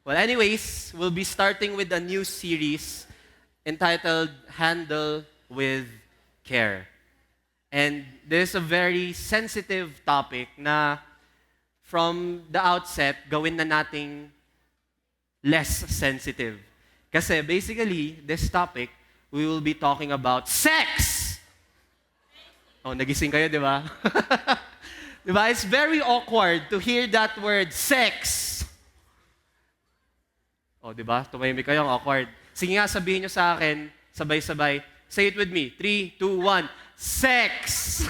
Well, anyways, we'll be starting with a new series entitled Handle with Care. And this is a very sensitive topic na from the outset, gawin na nating less sensitive. Kasi basically, this topic, we will be talking about sex! Oh, nagising kayo, di ba? Di ba? It's very awkward to hear that word, sex. Oh, di ba? Tumahimik kayo, ang awkward. Sige nga, sabihin nyo sa akin, sabay-sabay. Say it with me. 3, 2, 1. Sex!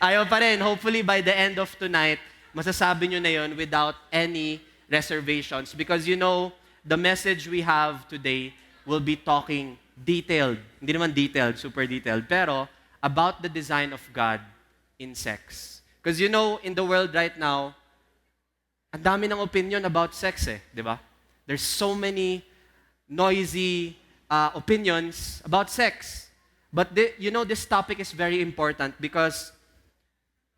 Ayaw pa rin. Hopefully, by the end of tonight, masasabi nyo na yon without any reservations. Because you know, the message we have today will be talking detailed. Hindi naman detailed, super detailed. Pero, about the design of God in sex. Because you know, in the world right now, ang dami ng opinion about sex di ba? There's so many noisy opinions about sex. But you know, this topic is very important because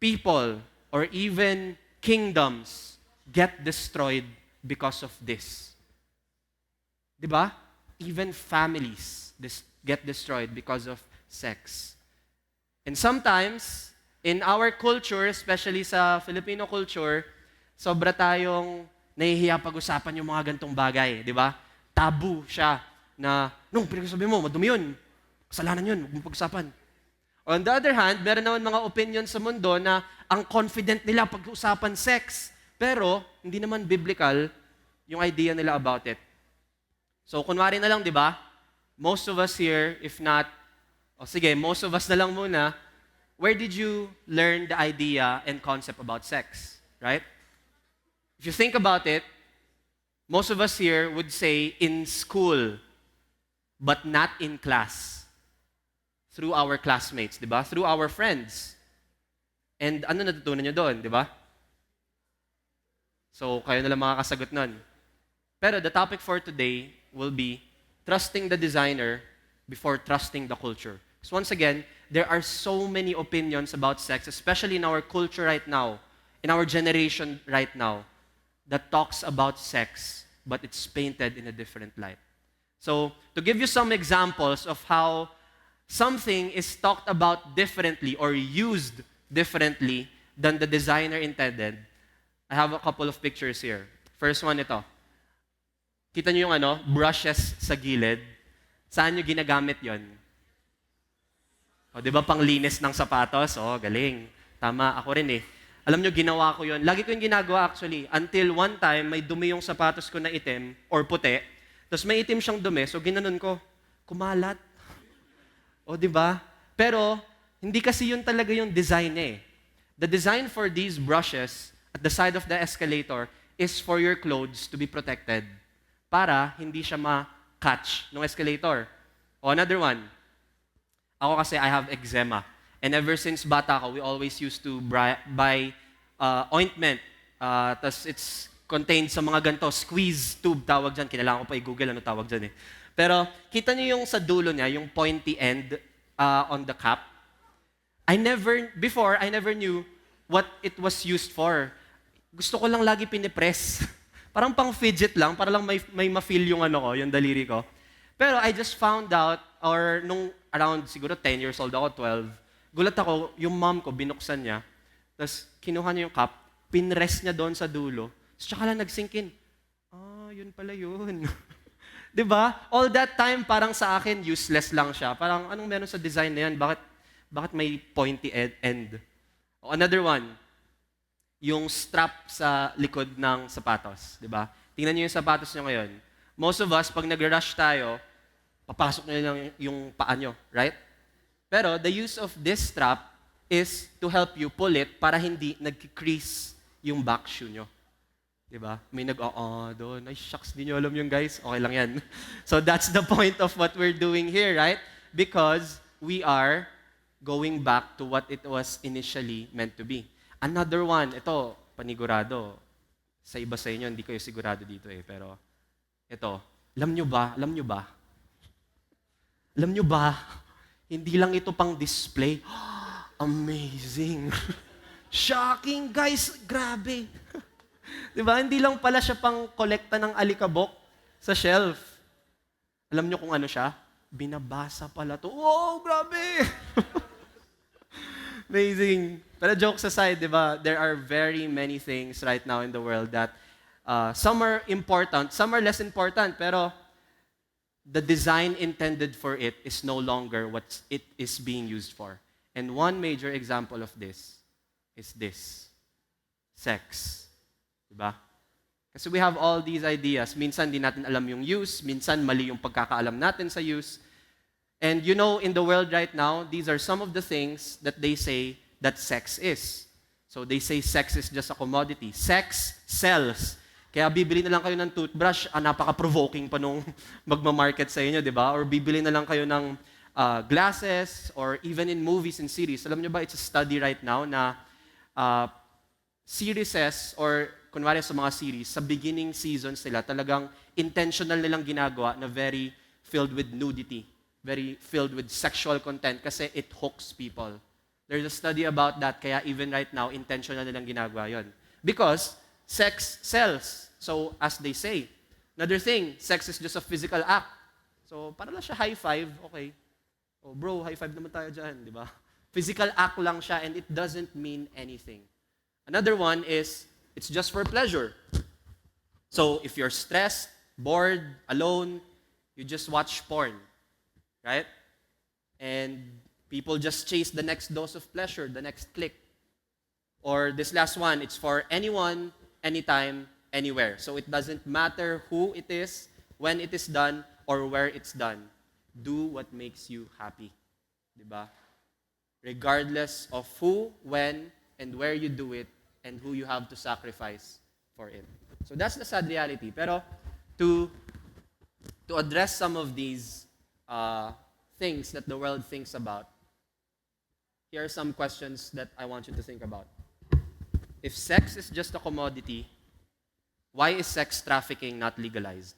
people or even kingdoms get destroyed because of this. Di ba? Even families get destroyed because of sex. And sometimes, in our culture, especially sa Filipino culture, sobra tayong nahihiya pag-usapan yung mga gantong bagay, di ba? Tabu siya na, nung pinagsasabi mo, madumi yun. Kasalanan yun, huwag mo pag-usapan. On the other hand, meron naman mga opinion sa mundo na ang confident nila pag-usapan sex, pero hindi naman biblical yung idea nila about it. So, kunwari na lang, di ba? Most of us here, if not, most of us na lang muna, where did you learn the idea and concept about sex? Right? If you think about it, most of us here would say in school, but not in class. Through our classmates, di ba? Through our friends. And ano natutunan nyo doon, di ba? So, kayo na lang makakasagot nun. Pero the topic for today will be trusting the designer before trusting the culture. Because once again, there are so many opinions about sex, especially in our culture right now, in our generation right now, that talks about sex, but it's painted in a different light. So, to give you some examples of how something is talked about differently or used differently than the designer intended, I have a couple of pictures here. First one, ito. Kita niyo yung brushes sa gilid. Saan niyo ginagamit yon? O, di ba panglinis ng sapatos? O, galing. Tama, ako rin Alam nyo, ginawa ko yon. Lagi ko yung ginagawa actually. Until one time, may dumi yung sapatos ko na itim or puti. Tapos may itim siyang dumi, so ginanon ko. Kumalat. O, di ba? Pero, hindi kasi yun talaga yung design niya The design for these brushes at the side of the escalator is for your clothes to be protected para hindi siya ma-catch ng escalator. O, another one. Ako kasi, I have eczema. And ever since bata ako, we always used to buy ointment. Tapos it's contained sa mga ganito, squeeze tube tawag dyan. Kinailangan ko pa i-google ano tawag dyan Pero kita niyo yung sa dulo niya, yung pointy end on the cap. I never knew what it was used for. Gusto ko lang lagi pinipress. Parang pang fidget lang, para lang may ma-feel yung yung daliri ko. Pero I just found out, or nung around siguro 10 years old ako, 12, gulat ako, yung mom ko, binuksan niya, tapos kinuha niya yung cup, pinrest niya doon sa dulo, tsaka lang nagsinkin. Yun pala yun. Diba? All that time, parang sa akin, useless lang siya. Parang, anong meron sa design na yan? Bakit may pointy end? O, another one, yung strap sa likod ng sapatos. Diba? Tingnan niyo yung sapatos niyo ngayon. Most of us, pag nag-rush tayo, papasok niyo lang yung paa niyo, right? Pero the use of this strap is to help you pull it para hindi nag-crease yung back shoe nyo. Diba? May doon. Ay, shucks, di nyo alam yung guys. Okay lang yan. So that's the point of what we're doing here, right? Because we are going back to what it was initially meant to be. Another one, ito, panigurado. Sa iba sa inyo, hindi kayo sigurado dito pero ito, alam nyo ba, hindi lang ito pang display. Amazing. Shocking, guys. Grabe. Di ba? Hindi lang pala siya pang kolekta ng alikabok sa shelf. Alam niyo kung ano siya? Binabasa pala to. Wow, grabe! Amazing. Pero jokes aside, di ba, there are very many things right now in the world that some are important, some are less important, pero the design intended for it is no longer what it is being used for. And one major example of this is this: sex. Diba? Kasi we have all these ideas. Minsan di natin alam yung use, minsan mali yung pagkakaalam natin sa use. And you know, in the world right now, these are some of the things that they say that sex is. So they say sex is just a commodity. Sex sells. Kaya bibili na lang kayo ng toothbrush, napaka-provoking pa nung magmamarket sa inyo, di ba? Or bibili na lang kayo ng glasses, or even in movies and series. Alam nyo ba, it's a study right now na series, or kunwari sa mga series, sa beginning seasons nila, talagang intentional nilang ginagawa na very filled with nudity, very filled with sexual content kasi it hooks people. There's a study about that, kaya even right now, intentional nilang ginagawa yon. Because sex sells. So, as they say. Another thing, sex is just a physical act. So, para lang siya high five, okay. Oh bro, high five naman tayo dyan, di ba? Physical act lang siya and it doesn't mean anything. Another one is, it's just for pleasure. So, if you're stressed, bored, alone, you just watch porn. Right? And people just chase the next dose of pleasure, the next click. Or this last one, it's for anyone, anytime, anywhere. So it doesn't matter who it is, when it is done, or where it's done. Do what makes you happy. Diba? Regardless of who, when, and where you do it, and who you have to sacrifice for it. So that's the sad reality. Pero to address some of these things that the world thinks about, here are some questions that I want you to think about. If sex is just a commodity, why is sex trafficking not legalized?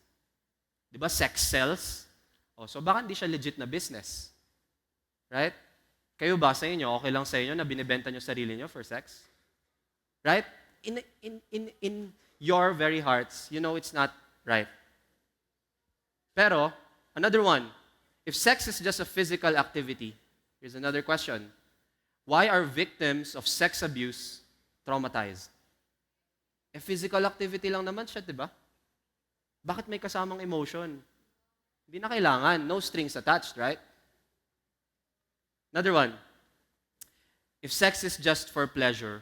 Di ba sex sells? Oh, so baka hindi siya legit na business. Right? Kayo ba sa inyo, okay lang sa inyo na binibenta nyo sarili nyo for sex? Right? In your very hearts, you know it's not right. Pero, another one, if sex is just a physical activity, here's another question. Why are victims of sex abuse traumatized? Physical activity lang naman siya, di ba? Bakit may kasamang emotion? Hindi na kailangan. No strings attached, right? Another one. If sex is just for pleasure,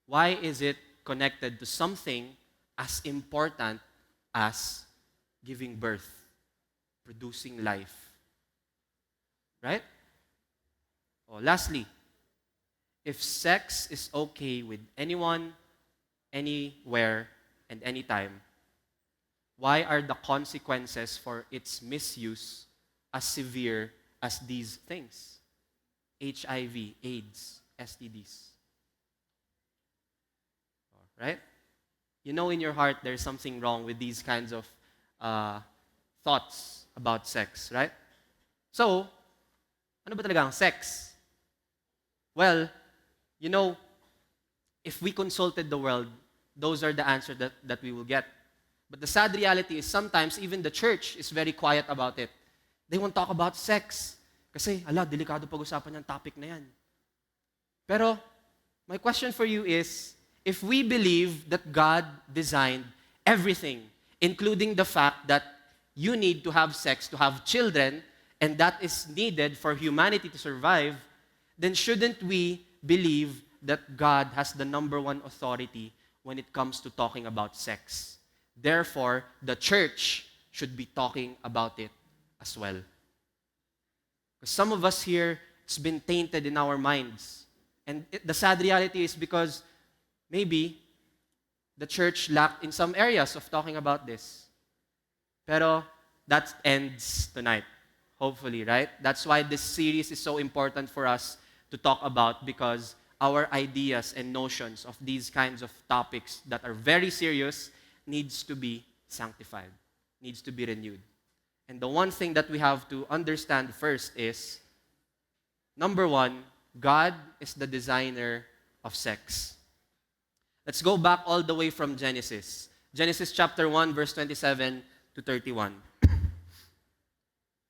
why is it connected to something as important as giving birth, producing life? Right? Oh, lastly, if sex is okay with anyone, anywhere, and anytime, why are the consequences for its misuse as severe as these things? HIV, AIDS, STDs. Right? You know in your heart there's something wrong with these kinds of thoughts about sex, right? So, ano ba talaga ang sex? Well, you know, if we consulted the world, those are the answers that we will get. But the sad reality is sometimes even the church is very quiet about it. They won't talk about sex. Kasi, delikado pag-usapan yung topic na yan. Pero, my question for you is, if we believe that God designed everything, including the fact that you need to have sex to have children, and that is needed for humanity to survive, then shouldn't we believe that God has the number one authority when it comes to talking about sex? Therefore, the church should be talking about it as well. Because some of us here, it's been tainted in our minds. And the sad reality is because maybe the church lacked in some areas of talking about this. Pero that ends tonight, hopefully, right? That's why this series is so important for us to talk about, because our ideas and notions of these kinds of topics that are very serious needs to be sanctified, needs to be renewed. And the one thing that we have to understand first is, number one, God is the designer of sex. Let's go back all the way from Genesis. Genesis chapter 1, verse 27 to 31.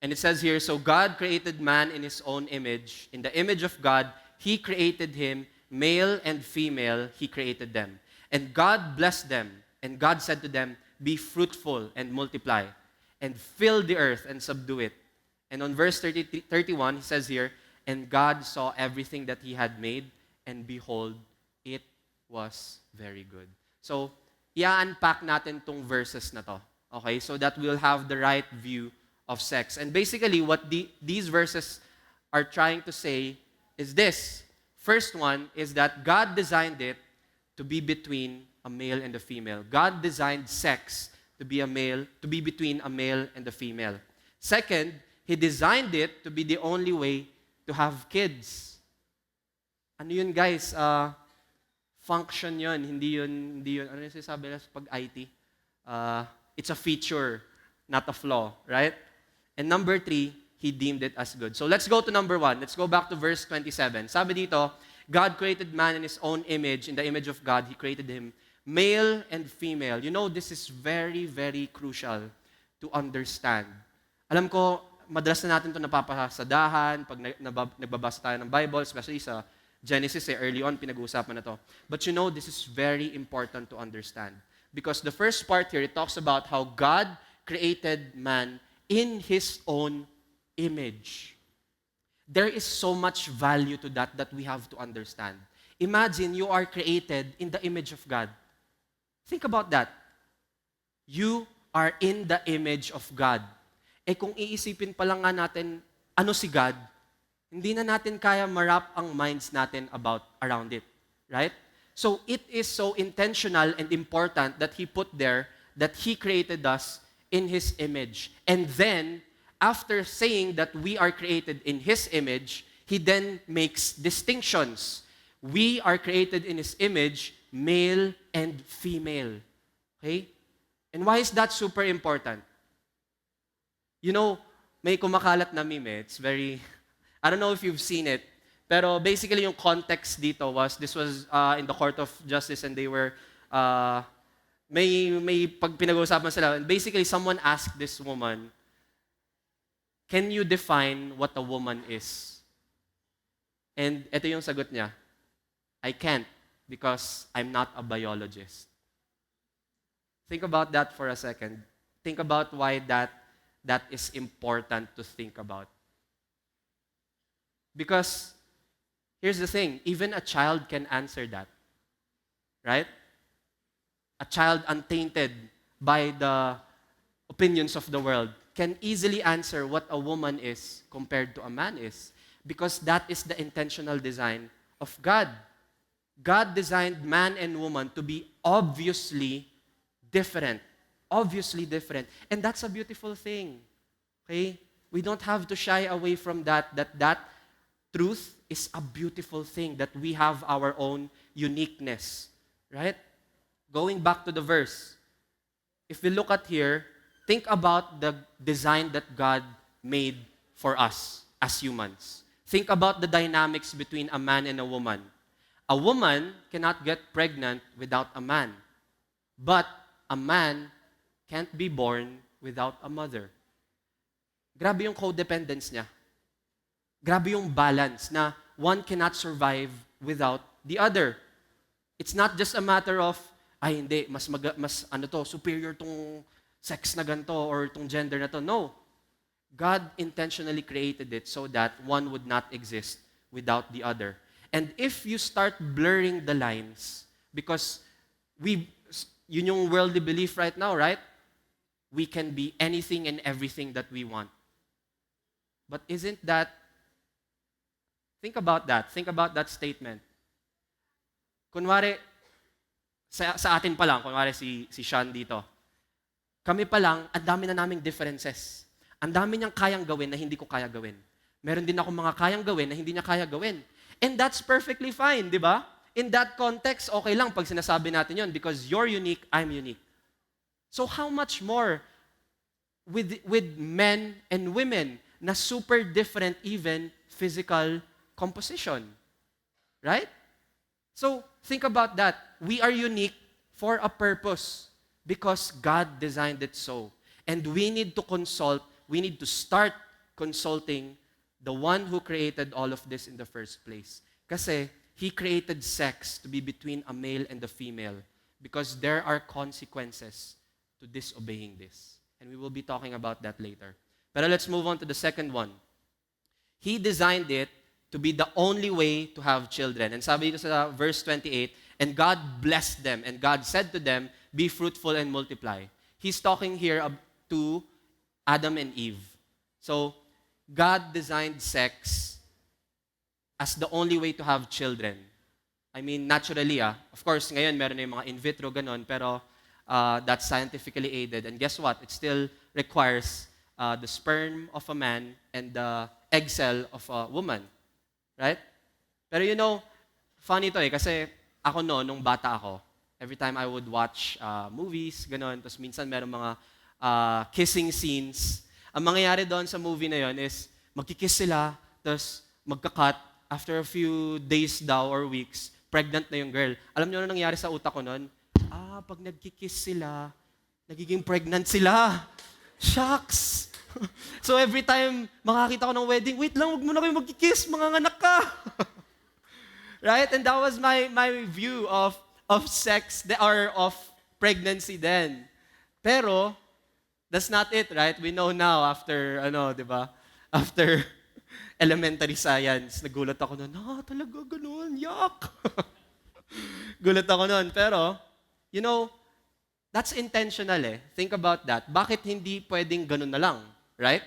And it says here, so God created man in his own image. In the image of God, he created him, male and female, he created them. And God blessed them. And God said to them, be fruitful and multiply, and fill the earth and subdue it. And on verse 31, he says here, and God saw everything that he had made, and behold, it was very good. So, i-unpack natin tong verses na to. Okay? So that we'll have the right view of sex. And basically, what these verses are trying to say is this. First one is that God designed it to be between a male and a female. God designed sex to be between a male and a female. Second, He designed it to be the only way to have kids. Ano yun, guys? Function yun. Hindi yun, ano yung sinasabi na pag IT? It's a feature, not a flaw, right? And number 3, He deemed it as good. So let's go to number 1. Let's go back to verse 27. Sabi dito, God created man in His own image. In the image of God, He created him male and female. You know, this is very, very crucial to understand. Alam ko, madalas na natin ito napapasadahan pag nagbabasa tayo ng Bible, especially sa Genesis, early on, pinag-uusapan na to. But you know, this is very important to understand. Because the first part here, it talks about how God created man in His own image. There is so much value to that we have to understand. Imagine you are created in the image of God. Think about that. You are in the image of God. Kung iisipin pa lang nga natin, ano si God, hindi na natin kaya marap ang minds natin around it. Right? So it is so intentional and important that He put there that He created us in His image. And then, after saying that we are created in His image, He then makes distinctions. We are created in His image, male and female. Okay? And why is that super important? You know, may kumakalat na meme. It's very, I don't know if you've seen it, pero basically yung context dito was, this was in the court of justice and they were, may pag pinag-uusapan sila, and basically someone asked this woman, can you define what a woman is? And ito yung sagot niya, I can't because I'm not a biologist. Think about that for a second. Think about why that is important to think about. Because here's the thing, even a child can answer that. Right? A child untainted by the opinions of the world can easily answer what a woman is compared to a man is. Because that is the intentional design of God. God designed man and woman to be obviously different. Obviously different. And that's a beautiful thing. Okay? We don't have to shy away from that truth is a beautiful thing, that we have our own uniqueness. Right? Going back to the verse, if we look at here, think about the design that God made for us as humans. Think about the dynamics between a man and a woman. A woman cannot get pregnant without a man. But a man can't be born without a mother. Grabe yung codependence niya. Grabe yung balance na one cannot survive without the other. It's not just a matter of, ay hindi, superior tong sex na ganito or tong gender na to. No. God intentionally created it so that one would not exist without the other. And if you start blurring the lines, because yun yung worldly belief right now, right? We can be anything and everything that we want. But isn't that, think about that statement. Kunwari, sa atin pa lang, kunwari si Sean dito, kami pa lang, ang dami na naming differences. Ang dami niyang kayang gawin na hindi ko kaya gawin. Meron din ako mga kayang gawin na hindi niya kaya gawin. And that's perfectly fine, di ba? In that context, okay lang pag sinasabi natin yon because you're unique, I'm unique. So how much more with men and women na super different even physical composition? Right? So think about that. We are unique for a purpose because God designed it so. And we need to start consulting the one who created all of this in the first place. Kasi He created sex to be between a male and a female because there are consequences to disobeying this. And we will be talking about that later. But let's move on to the second one. He designed it to be the only way to have children. And sabi dito sa verse 28, and God blessed them, and God said to them, be fruitful and multiply. He's talking here to Adam and Eve. So, God designed sex as the only way to have children. I mean, naturally, of course, ngayon meron na yung mga in vitro, ganon, pero that's scientifically aided. And guess what? It still requires the sperm of a man and the egg cell of a woman. Right? Pero funny to kasi ako nung bata ako, every time I would watch movies, ganon, tapos minsan meron mga kissing scenes, ang mangyayari doon sa movie na yon is magkikiss sila, tapos magka-cut, after a few days daw or weeks, pregnant na yung girl. Alam niyo ano nangyari sa utak ko noon? Pag nagkikiss sila, nagiging pregnant sila. Shucks! So every time makakita ko ng wedding, wait lang, wag mo na kayo magkikiss, manganganak ka. Right? And that was my view of sex or of pregnancy then. Pero, that's not it, right? We know now after, di ba? After elementary science, nagulat ako noon, talaga ganun, yuck! Gulat ako noon. Pero, that's intentional Think about that. Bakit hindi pwedeng ganun na lang? Right?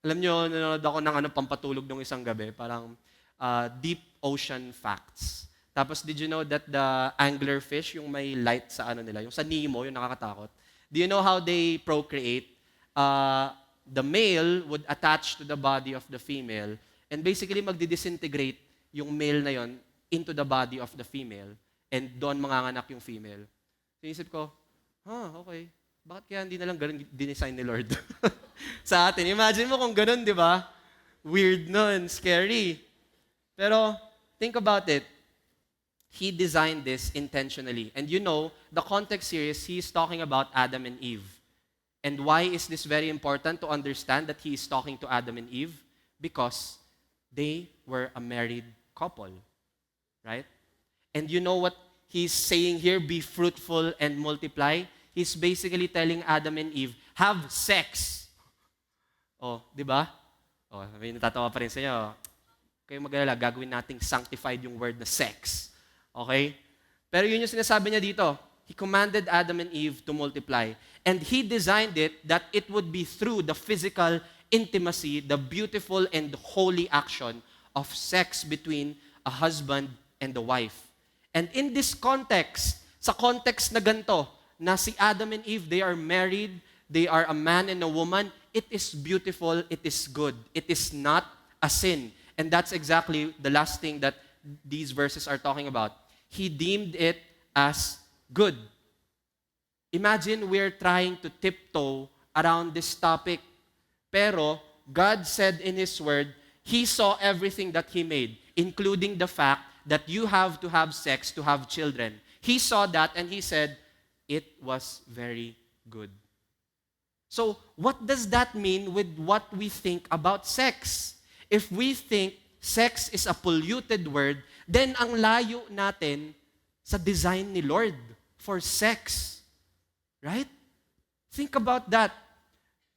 Alam nyo, nanonood ako ng pampatulog ng isang gabi, parang deep ocean facts. Tapos, did you know that the anglerfish, yung may light sa nila, yung sa Nemo, yung nakakatakot, do you know how they procreate? The male would attach to the body of the female and basically magdi-disintegrate yung male na yon into the body of the female and doon manganganak yung female. So, isip ko, okay. Bakit kaya hindi na lang ganun dinesign ni Lord? Sa atin. Imagine mo kung ganun, di ba? Weird nun, scary. Pero, think about it. He designed this intentionally. And the context here is he's talking about Adam and Eve. And why is this very important to understand that he is talking to Adam and Eve? Because they were a married couple. Right? And you know what he's saying here? Be fruitful and multiply. He's basically telling Adam and Eve, have sex. Di ba? May natatawa pa rin sa inyo. Kayo mag-alala, gagawin nating sanctified yung word na sex. Okay? Pero yun yung sinasabi niya dito. He commanded Adam and Eve to multiply. And He designed it that it would be through the physical intimacy, the beautiful and holy action of sex between a husband and a wife. And in this context, sa context na ganito, na si Adam and Eve, they are married, they are a man and a woman, it is beautiful, it is good. It is not a sin. And that's exactly the last thing that these verses are talking about. He deemed it as good. Imagine we're trying to tiptoe around this topic. Pero God said in His Word, He saw everything that He made, including the fact that you have to have sex to have children. He saw that and He said, it was very good. So, what does that mean with what we think about sex? If we think sex is a polluted word, then ang layo natin sa design ni Lord for sex. Right? Think about that.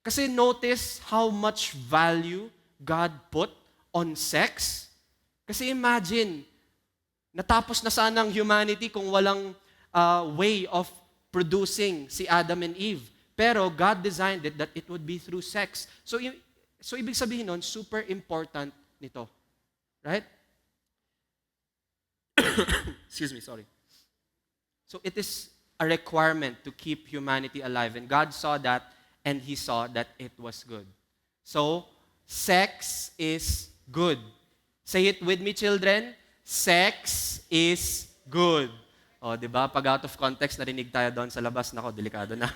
Kasi notice how much value God put on sex. Kasi imagine, natapos na sana ang humanity kung walang way of producing si Adam and Eve. Pero God designed it that it would be through sex. So ibig sabihin nun, super important nito. Right? Excuse me, sorry. So it is a requirement to keep humanity alive. And God saw that, and He saw that it was good. So, sex is good. Say it with me, children. Sex is good. Di ba? Pag out of context, narinig tayo doon sa labas. Nako, delikado na.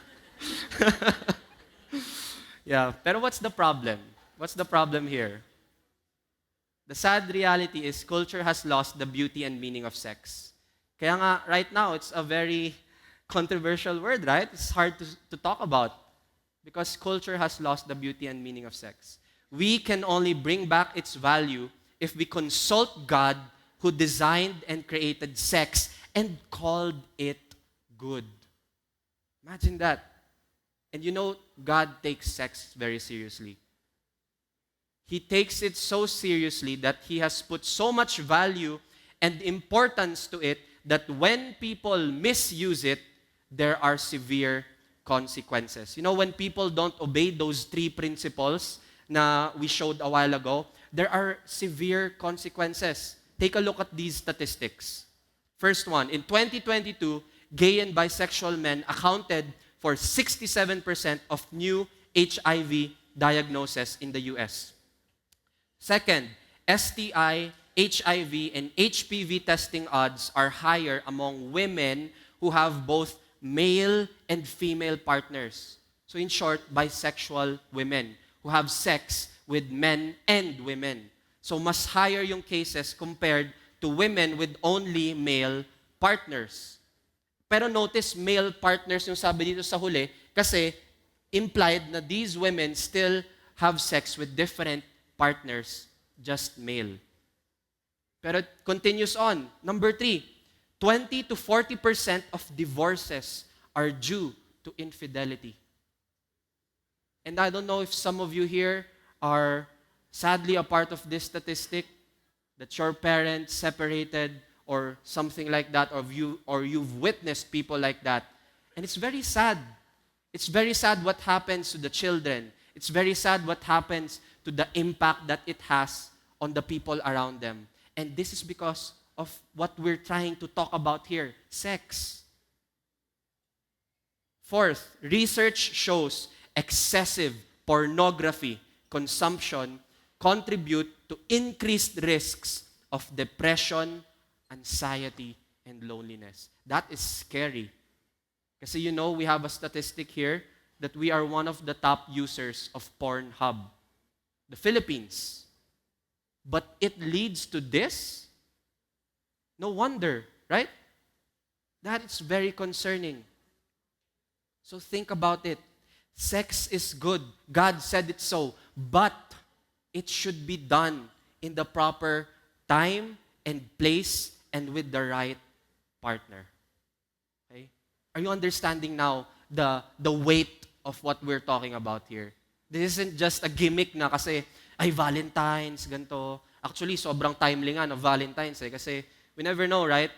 Yeah. Pero what's the problem? What's the problem here? The sad reality is culture has lost the beauty and meaning of sex. Kaya nga, right now, it's a very controversial word, right? It's hard to talk about because culture has lost the beauty and meaning of sex. We can only bring back its value if we consult God who designed and created sex and called it good. Imagine that. And you know, God takes sex very seriously. He takes it so seriously that He has put so much value and importance to it that when people misuse it, there are severe consequences. You know, when people don't obey those 3 principles na we showed a while ago, there are severe consequences. Take a look at these statistics. First one, in 2022, gay and bisexual men accounted for 67% of new HIV diagnoses in the US. Second, STI, HIV, and HPV testing odds are higher among women who have both male and female partners. So in short, bisexual women who have sex with men and women. So mas higher yung cases compared to women with only male partners. Pero notice, male partners yung sabi dito sa huli kasi implied na these women still have sex with different partners, just male. Pero it continues on. Number 3, 20 to 40% of divorces are due to infidelity. And I don't know if some of you here are sadly a part of this statistic, that your parents separated or something like that, or you've witnessed people like that. And it's very sad. It's very sad what happens to the children. It's very sad what happens to the impact that it has on the people around them. And this is because of what we're trying to talk about here, sex. Fourth, research shows excessive pornography consumption contribute to increased risks of depression, anxiety, and loneliness. That is scary. Kasi you know, we have a statistic here that we are one of the top users of Pornhub, the Philippines. But it leads to this? No wonder, right? That is very concerning. So think about it. Sex is good. God said it so. But it should be done in the proper time and place and with the right partner. Okay? Are you understanding now the weight of what we're talking about here? This isn't just a gimmick na kasi, ay, Valentine's, ganito. Actually, sobrang timely nga ng Valentine's kasi we never know, right?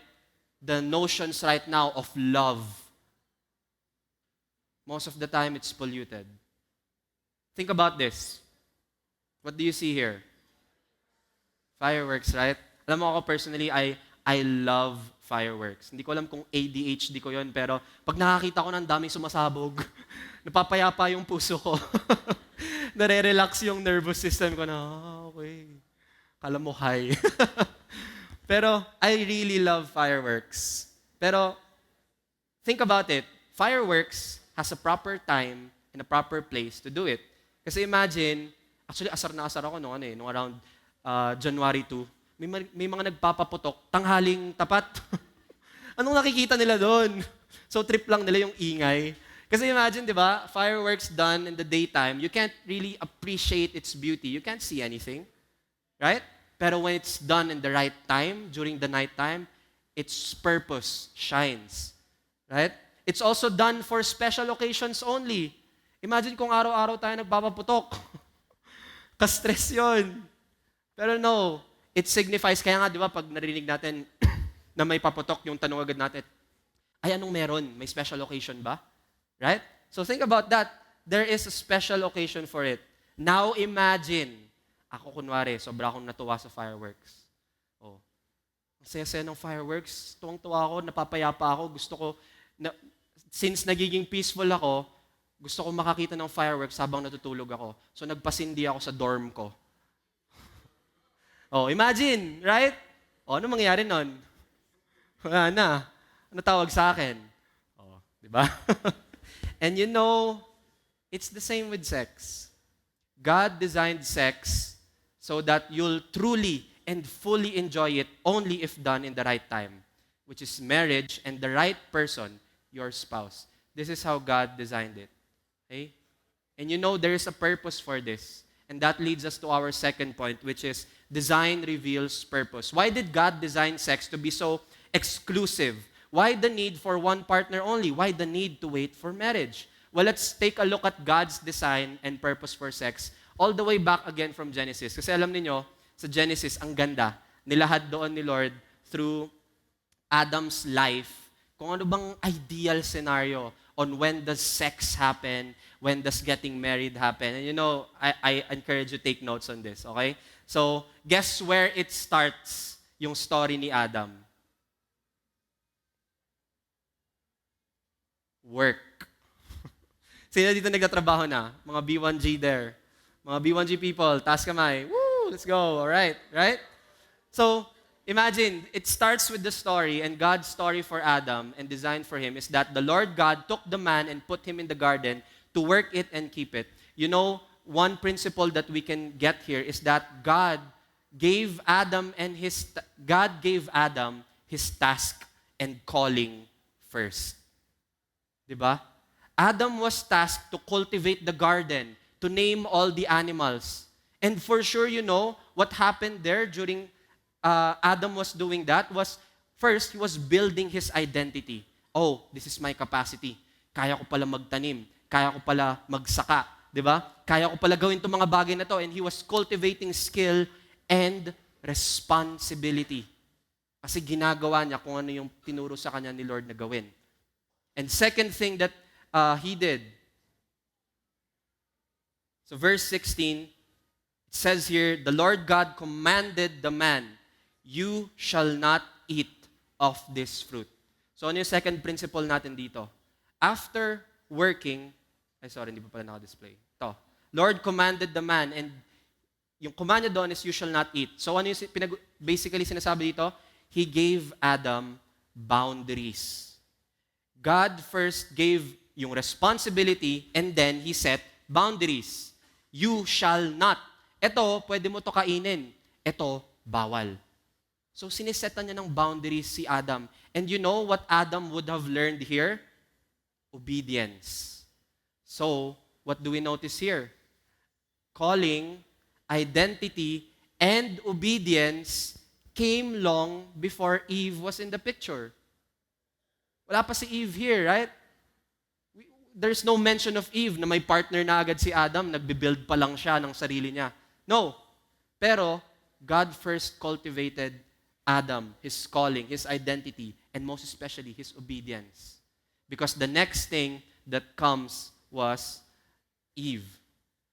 The notions right now of love. Most of the time, it's polluted. Think about this. What do you see here? Fireworks, right? Alam mo ako personally, I love fireworks. Hindi ko alam kung ADHD ko yon, pero pag nakakita ko ng daming sumasabog, napapayapa yung puso ko. Nare-relax yung nervous system ko na, okay. Kala mo high. Pero I really love fireworks. Pero think about it. Fireworks has a proper time and a proper place to do it. Kasi imagine, actually asar na asar ako nung around January 2. May mga nagpapaputok, tanghaling tapat. Anong nakikita nila doon? So trip lang nila yung ingay. Kasi imagine, di ba, fireworks done in the daytime, you can't really appreciate its beauty. You can't see anything. Right? Pero when it's done in the right time, during the night time, its purpose shines. Right? It's also done for special occasions only. Imagine kung araw-araw tayo nagpapaputok. Ka-stress yun. Pero no, it signifies, kaya nga, di ba, pag narinig natin na may paputok, yung tanong agad natin, ay, anong meron? May special occasion ba? Right? So think about that. There is a special occasion for it. Now imagine, ako kunwari, sobra akong natuwa sa fireworks. Oh. Ang saya-saya ng fireworks, tuwang-tuwa ako, napapayapa ako, gusto ko, since nagiging peaceful ako, gusto ko makakita ng fireworks habang natutulog ako. So nagpasindi ako sa dorm ko. Oh, imagine, right? Oh, ano mangyayari nun? Wala na. Ano tawag sa akin? Oh, di ba? And you know, it's the same with sex. God designed sex so that you'll truly and fully enjoy it only if done in the right time, which is marriage, and the right person, your spouse. This is how God designed it. Okay? And you know there is a purpose for this. And that leads us to our second point, which is design reveals purpose. Why did God design sex to be so exclusive? Why the need for one partner only? Why the need to wait for marriage? Well, let's take a look at God's design and purpose for sex all the way back again from Genesis. Kasi alam niyo sa Genesis, ang ganda. Nilahad doon ni Lord through Adam's life, kung ano bang ideal scenario on when does sex happen, when does getting married happen. And you know, I encourage you to take notes on this, okay? So, guess where it starts, yung story ni Adam? Work. Sino dito nagtatrabaho na? Mga B1G there. Mga B1G people, taas kamay. Woo! Let's go. All right? Right? So, imagine, it starts with the story, and God's story for Adam and design for him is that the Lord God took the man and put him in the garden to work it and keep it. You know, one principle that we can get here is that God gave Adam his task and calling first. Diba? Adam was tasked to cultivate the garden, to name all the animals. And for sure, you know, what happened there during Adam was doing that was, first, he was building his identity. Oh, this is my capacity. Kaya ko pala magtanim. Kaya ko pala magsaka. Diba? Kaya ko pala gawin itong mga bagay na to. And he was cultivating skill and responsibility. Kasi ginagawa niya kung ano yung tinuro sa kanya ni Lord na gawin. And second thing that he did. So verse 16, it says here, the Lord God commanded the man, you shall not eat of this fruit. So ano yung second principle natin dito? After working, hindi pa pala naka-display. Ito. Lord commanded the man, and yung command niya doon is you shall not eat. So ano yung basically sinasabi dito? He gave Adam boundaries. God first gave yung responsibility, and then He set boundaries. You shall not. Ito, pwede mo to kainin. Ito, bawal. So, sinisetan niya ng boundaries si Adam. And you know what Adam would have learned here? Obedience. So, what do we notice here? Calling, identity, and obedience came long before Eve was in the picture. Wala pa si Eve here, right? There's no mention of Eve na may partner na agad si Adam, nagbe-build pa lang siya ng sarili niya. No. Pero, God first cultivated Adam, his calling, his identity, and most especially, his obedience. Because the next thing that comes was Eve.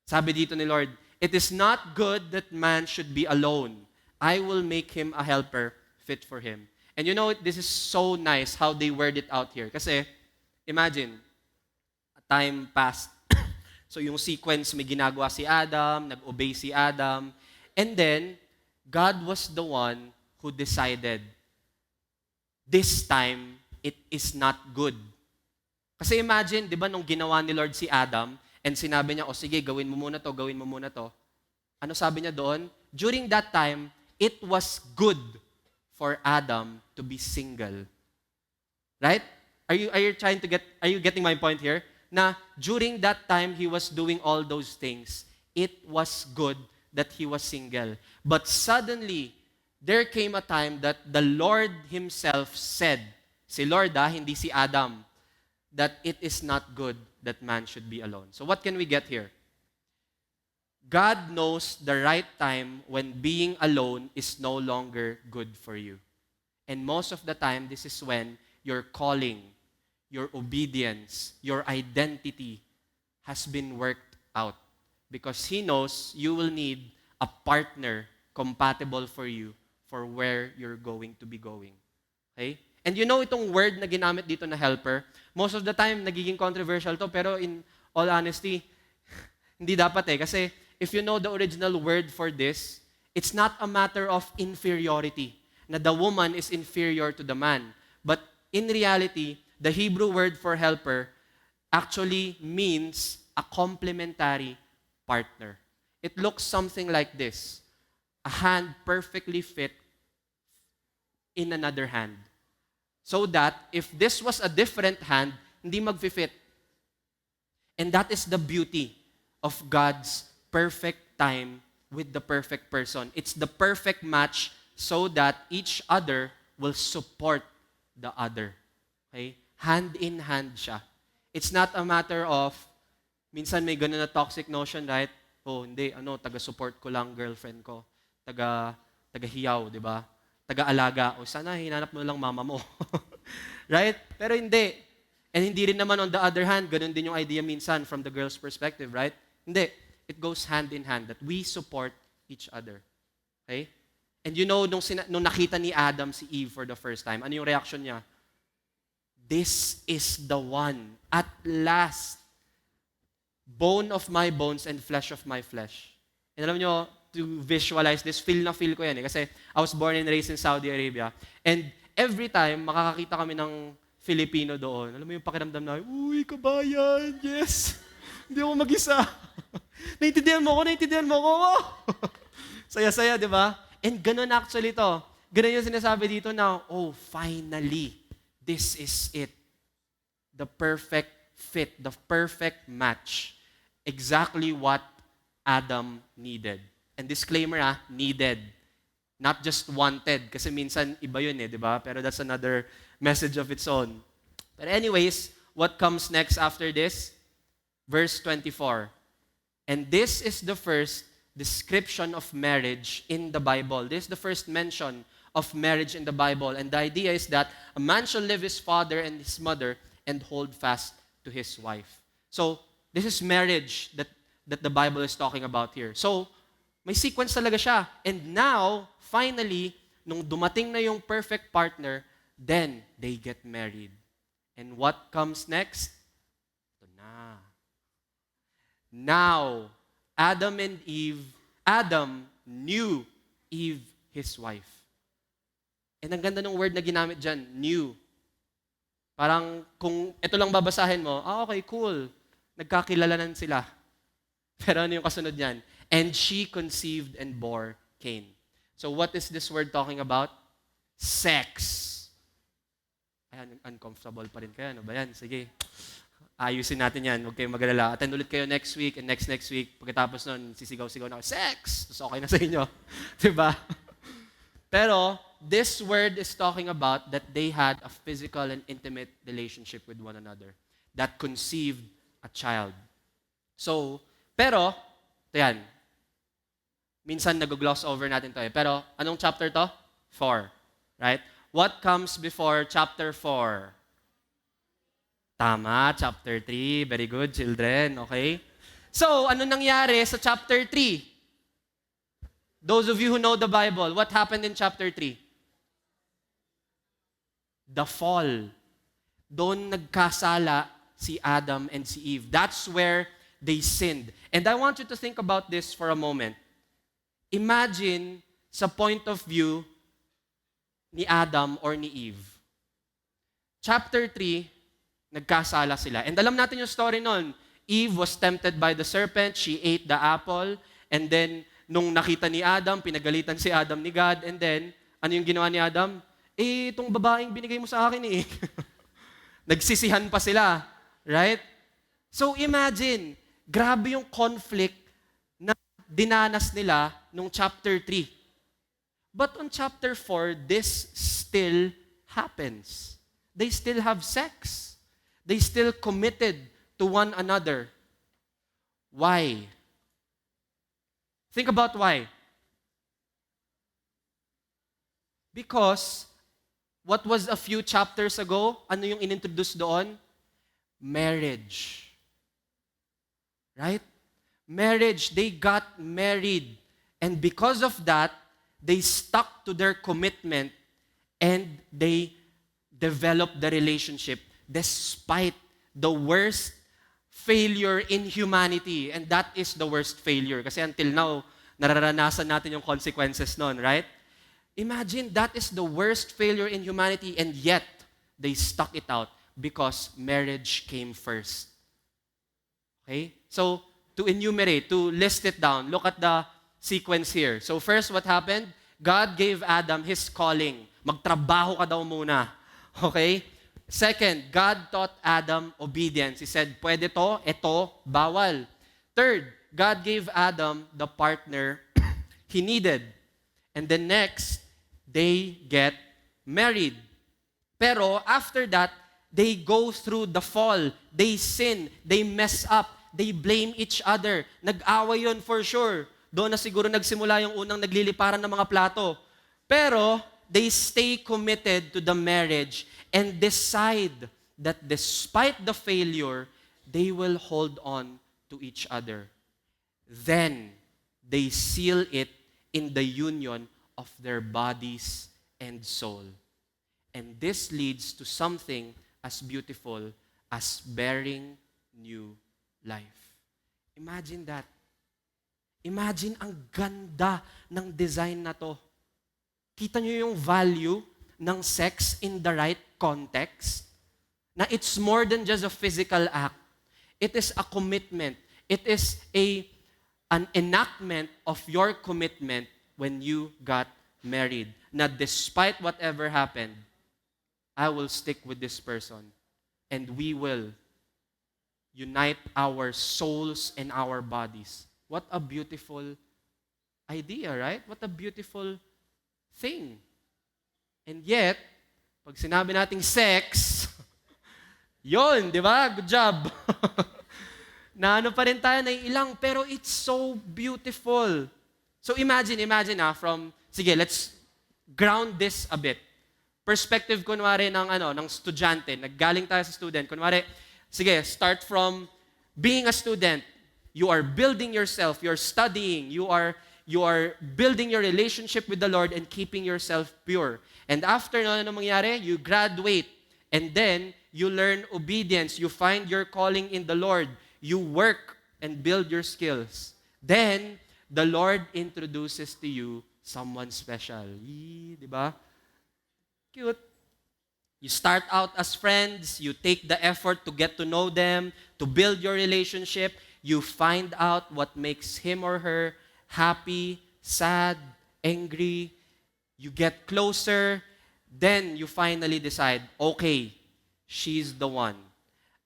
Sabi dito ni Lord, it is not good that man should be alone. I will make him a helper fit for him. And you know, this is so nice how they word it out here. Kasi, imagine, time passed. So yung sequence, may ginagawa si Adam, nag-obey si Adam, and then, God was the one who decided, this time, it is not good. Kasi imagine, di ba, nung ginawa ni Lord si Adam, and sinabi niya, sige, gawin mo muna to. Ano sabi niya doon? During that time, it was good for Adam to be single. Right? Are you getting my point here? Na during that time he was doing all those things, it was good that he was single. But suddenly, there came a time that the Lord Himself said, si Lord hindi si Adam, that it is not good that man should be alone. So what can we get here? God knows the right time when being alone is no longer good for you. And most of the time, this is when your calling, your obedience, your identity has been worked out. Because He knows you will need a partner compatible for you for where you're going to be going. Okay? And you know itong word na ginamit dito na helper, most of the time, nagiging controversial to, pero in all honesty, hindi dapat kasi if you know the original word for this, it's not a matter of inferiority, na the woman is inferior to the man. But in reality, the Hebrew word for helper actually means a complementary partner. It looks something like this. A hand perfectly fit in another hand. So that if this was a different hand, hindi mag-fit. And that is the beauty of God's perfect time with the perfect person. It's the perfect match so that each other will support the other. Okay? Hand in hand siya. It's not a matter of, minsan may ganun na toxic notion, right? Oh, hindi, taga-support ko lang girlfriend ko. Taga-hiyaw, di ba? Taga-alaga. O sana hinanap mo lang mama mo. Right? Pero hindi. And hindi rin naman on the other hand, ganun din yung idea minsan from the girl's perspective, right? Hindi. It goes hand in hand that we support each other. Okay? And nung nakita ni Adam si Eve for the first time, ano yung reaction niya? This is the one. At last, bone of my bones and flesh of my flesh. And alam nyo, to visualize this, feel ko yan eh. Kasi I was born and raised in Saudi Arabia. And every time, makakakita kami ng Filipino doon, alam mo yung pakiramdam na, uy, kabayan, yes. Hindi ako mag-isa. Naintindihan mo ko. Saya-saya, di ba? And ganun actually to. Ganun yung sinasabi dito na, oh, finally, this is it. The perfect fit, the perfect match. Exactly what Adam needed. And disclaimer, needed. Not just wanted. Kasi minsan iba yun di ba? Pero that's another message of its own. But anyways, what comes next after this? Verse 24. And this is the first description of marriage in the Bible. This is the first mention of marriage in the Bible. And the idea is that a man shall leave his father and his mother and hold fast to his wife. So, this is marriage that the Bible is talking about here. So, may sequence talaga siya. And now, finally, nung dumating na yung perfect partner, then they get married. And what comes next? Ito na. Now, Adam knew Eve, his wife. And ang ganda ng word na ginamit dyan, knew. Parang kung ito lang babasahin mo, okay, cool. Nagkakilalanan sila. Pero ano yung kasunod niyan? And she conceived and bore Cain. So what is this word talking about? Sex. Ayan, uncomfortable pa rin kayo. Ano ba yan? Sige. Ayusin natin yan. Huwag kayong mag-alala. Attend ulit kayo next week and next week. Pagkatapos nun, sisigaw-sigaw na, sex! Tapos okay na sa inyo. Diba? Pero, this word is talking about that they had a physical and intimate relationship with one another that conceived a child. So, pero, ito yan. Minsan nag-gloss over natin to Pero, anong chapter to? 4. Right? What comes before chapter 4? Tama, chapter 3. Very good, children. Okay? So, ano nangyari sa chapter 3? Those of you who know the Bible, what happened in chapter 3? The fall. Doon nagkasala si Adam and si Eve. That's where they sinned. And I want you to think about this for a moment. Imagine sa point of view ni Adam or ni Eve. Chapter 3, nagkasala sila. And alam natin yung story nun. Eve was tempted by the serpent. She ate the apple. And then, nung nakita ni Adam, pinagalitan si Adam ni God. And then, ano yung ginawa ni Adam? Itong babaeng binigay mo sa akin Nagsisihan pa sila. Right? So imagine, grabe yung conflict na dinanas nila nung chapter 3. But on chapter 4, this still happens. They still have sex. They still committed to one another. Why? Think about why. Because what was a few chapters ago, ano yung inintroduce doon? Marriage. Right? Marriage. They got married. And because of that, they stuck to their commitment and they developed the relationship despite the worst failure in humanity. And that is the worst failure. Kasi until now, nararanasan natin yung consequences nun, right? Imagine, that is the worst failure in humanity, and yet, they stuck it out because marriage came first. Okay? So, to enumerate, to list it down, look at the sequence here. So first, what happened? God gave Adam his calling. Magtrabaho ka daw muna. Okay? Second, God taught Adam obedience. He said, pwede to, ito, bawal. Third, God gave Adam the partner he needed. And then next, they get married. Pero after that, they go through the fall. They sin. They mess up. They blame each other. Nag-away yun for sure. Doon na siguro nagsimula yung unang nagliliparan ng mga plato. Pero they stay committed to the marriage and decide that despite the failure, they will hold on to each other. Then, they seal it in the union of their bodies and soul. And this leads to something as beautiful as bearing new life. Imagine that. Imagine ang ganda ng design na to. Kita nyo yung value ng sex in the right context? Na it's more than just a physical act. It is a commitment. It is an enactment of your commitment when you got married. Na despite whatever happened, I will stick with this person. And we will unite our souls and our bodies. What a beautiful idea, right? What a beautiful thing. And yet, pag sinabi nating sex, yon, di ba? Good job. Na ano pa rin tayo na ilang, pero it's so beautiful. So imagine sige, let's ground this a bit. Perspective, kunwari, ng estudyante. Naggaling tayo sa student. Kunwari, sige, start from being a student. You are building yourself. You're studying. You are building your relationship with the Lord and keeping yourself pure. And after ano mangyari, you graduate. And then, you learn obedience. You find your calling in the Lord. You work and build your skills. Then, the Lord introduces to you someone special. Di ba? Cute. You start out as friends. You take the effort to get to know them, to build your relationship. You find out what makes him or her happy, sad, angry. You get closer. Then you finally decide, okay, she's the one.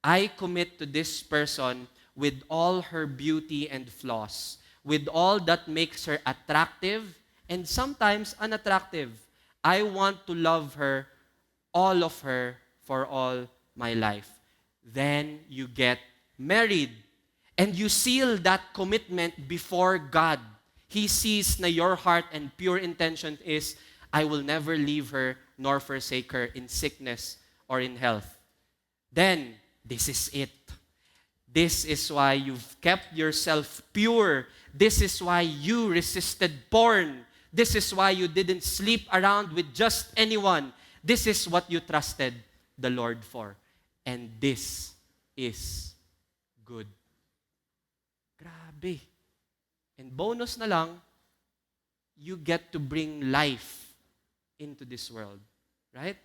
I commit to this person with all her beauty and flaws, with all that makes her attractive and sometimes unattractive. I want to love her, all of her, for all my life. Then you get married. And you seal that commitment before God. He sees na your heart and pure intention is, I will never leave her nor forsake her in sickness or in health. Then, this is it. This is why you've kept yourself pure. This is why you resisted porn. This is why you didn't sleep around with just anyone. This is what you trusted the Lord for. And this is good. Grabe. And bonus na lang, you get to bring life into this world. Right?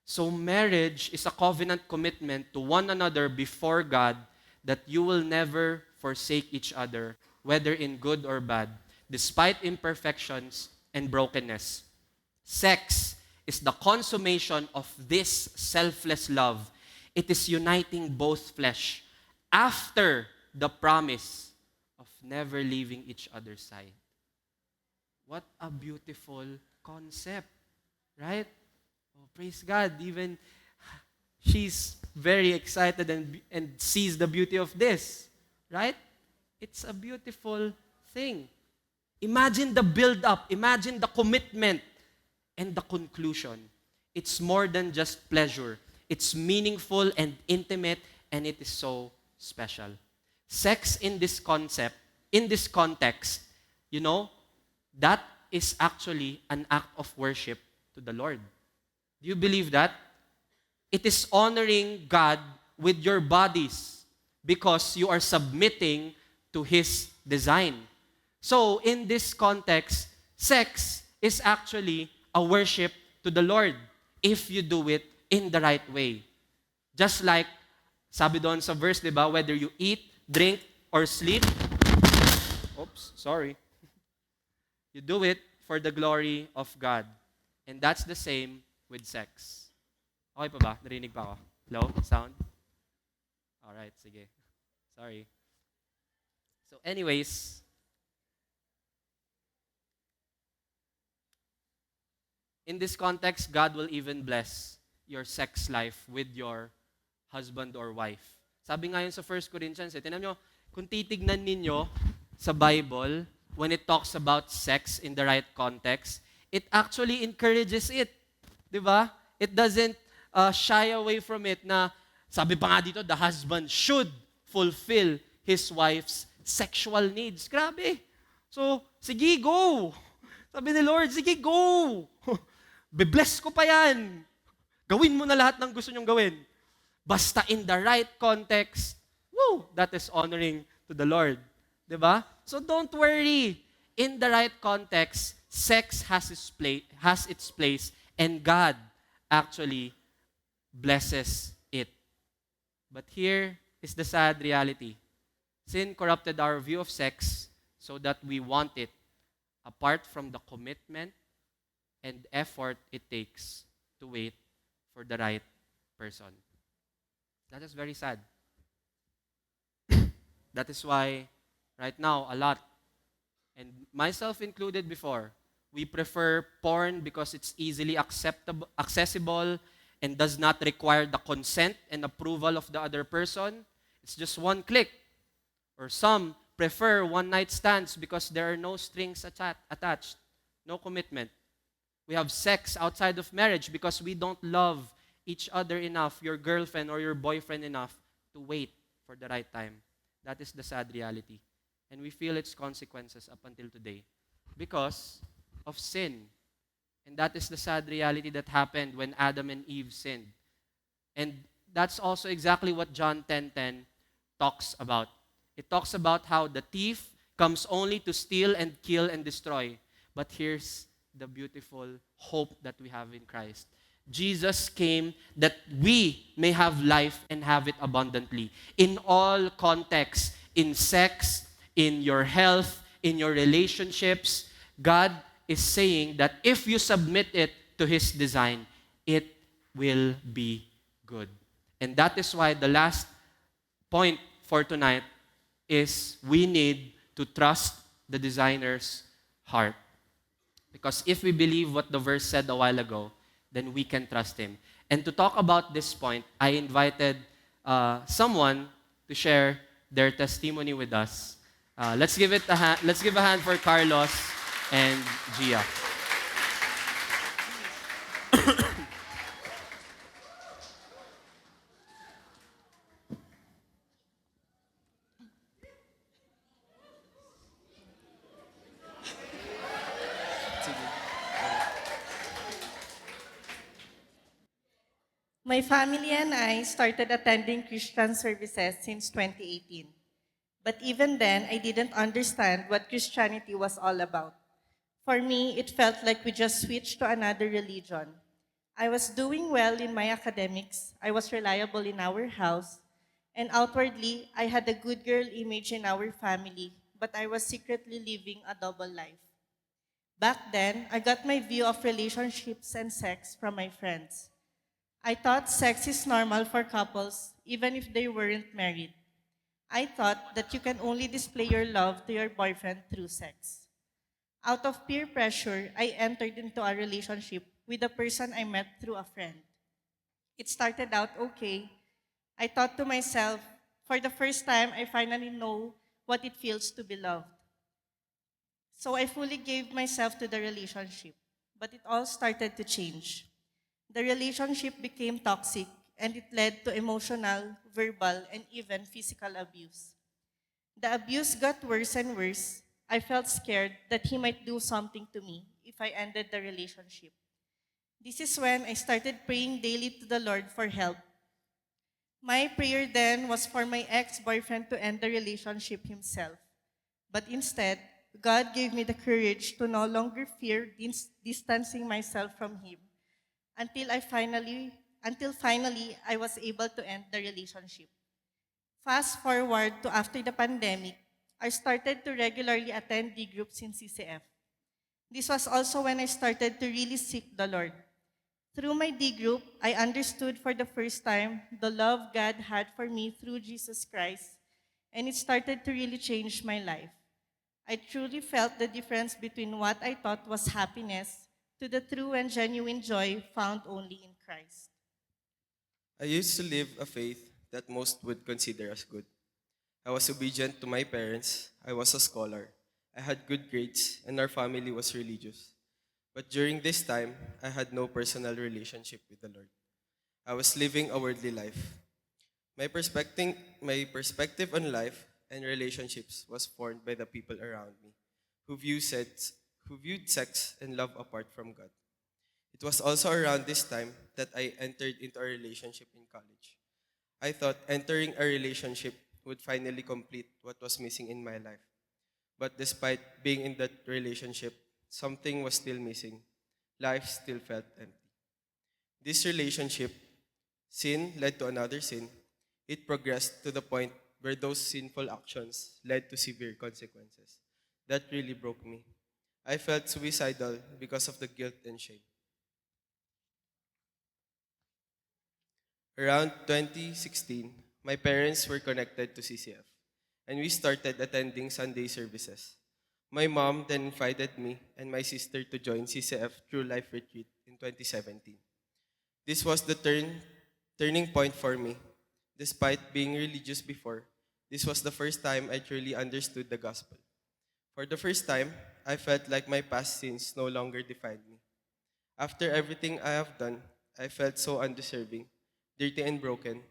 So marriage is a covenant commitment to one another before God that you will never forsake each other, whether in good or bad, despite imperfections and brokenness. Sex is the consummation of this selfless love. It is uniting both flesh after the promise of never leaving each other's side. What a beautiful concept, right? Oh, praise God. Even she's very excited and sees the beauty of this, right? It's a beautiful thing. Imagine the build-up. Imagine the commitment and the conclusion. It's more than just pleasure. It's meaningful and intimate, and it is so special. Sex in this context, that is actually an act of worship to the Lord. Do you believe that? It is honoring God with your bodies because you are submitting to His design. So, in this context, sex is actually a worship to the Lord if you do it in the right way. Just like, sabi doon sa verse, di ba, whether you eat, drink, or sleep, you do it for the glory of God. And that's the same with sex. Okay pa ba? Narinig pa ako? Hello? Sound? Alright, sige. Sorry. So anyways, in this context, God will even bless your sex life with your husband or wife. Sabi nga yun sa 1 Corinthians, tingnan nyo, kung titignan ninyo sa Bible, when it talks about sex in the right context, it actually encourages it. Di ba? It doesn't shy away from it na, sabi pa nga dito, the husband should fulfill his wife's sexual needs. Grabe. So, sige, go. Sabi ni Lord, sige, go. Be-bless ko pa yan. Gawin mo na lahat ng gusto nyong gawin. Basta in the right context, woo, that is honoring to the Lord. Diba? So don't worry. In the right context, sex has its place, and God actually blesses it. But here is the sad reality. Sin corrupted our view of sex so that we want it apart from the commitment and effort it takes to wait for the right person. That is very sad. That is why right now a lot, and myself included before, we prefer porn because it's easily accessible and does not require the consent and approval of the other person. It's just one click. Or some prefer one-night stands because there are no strings attached, no commitment. We have sex outside of marriage because we don't love each other enough, your girlfriend or your boyfriend enough, to wait for the right time. That is the sad reality. And we feel its consequences up until today because of sin. And that is the sad reality that happened when Adam and Eve sinned. And that's also exactly what John 10:10 talks about. It talks about how the thief comes only to steal and kill and destroy. But here's the beautiful hope that we have in Christ. Jesus came that we may have life and have it abundantly. In all contexts, in sex, in your health, in your relationships, God is saying that if you submit it to His design, it will be good. And that is why the last point for tonight is we need to trust the designer's heart. Because if we believe what the verse said a while ago, then we can trust Him. And to talk about this point, I invited someone to share their testimony with us. Let's give a hand for Carlos and Gia. My family and I started attending Christian services since 2018. But even then, I didn't understand what Christianity was all about. For me, it felt like we just switched to another religion. I was doing well in my academics, I was reliable in our house, and outwardly, I had a good girl image in our family, but I was secretly living a double life. Back then, I got my view of relationships and sex from my friends. I thought sex is normal for couples, even if they weren't married. I thought that you can only display your love to your boyfriend through sex. Out of peer pressure, I entered into a relationship with a person I met through a friend. It started out okay. I thought to myself, for the first time, I finally know what it feels to be loved. So I fully gave myself to the relationship. But it all started to change. The relationship became toxic and it led to emotional, verbal, and even physical abuse. The abuse got worse and worse. I felt scared that he might do something to me if I ended the relationship. This is when I started praying daily to the Lord for help. My prayer then was for my ex-boyfriend to end the relationship himself. But instead, God gave me the courage to no longer fear distancing myself from him until finally I was able to end the relationship. Fast forward to after the pandemic, I started to regularly attend D groups in CCF. This was also when I started to really seek the Lord. Through my D group, I understood for the first time the love God had for me through Jesus Christ, and it started to really change my life. I truly felt the difference between what I thought was happiness to the true and genuine joy found only in Christ. I used to live a faith that most would consider as good. I was obedient to my parents, I was a scholar, I had good grades, and our family was religious. But during this time, I had no personal relationship with the Lord. I was living a worldly life. My perspective on life and relationships was formed by the people around me who, who viewed sex and love apart from God. It was also around this time that I entered into a relationship in college. I thought entering a relationship would finally complete what was missing in my life. But despite being in that relationship, something was still missing. Life still felt empty. This relationship, sin led to another sin. It progressed to the point where those sinful actions led to severe consequences. That really broke me. I felt suicidal because of the guilt and shame. Around 2016, my parents were connected to CCF, and we started attending Sunday services. My mom then invited me and my sister to join CCF True Life Retreat in 2017. This was the turning point for me. Despite being religious before, this was the first time I truly understood the gospel. For the first time, I felt like my past sins no longer defined me. After everything I have done, I felt so undeserving, dirty and broken,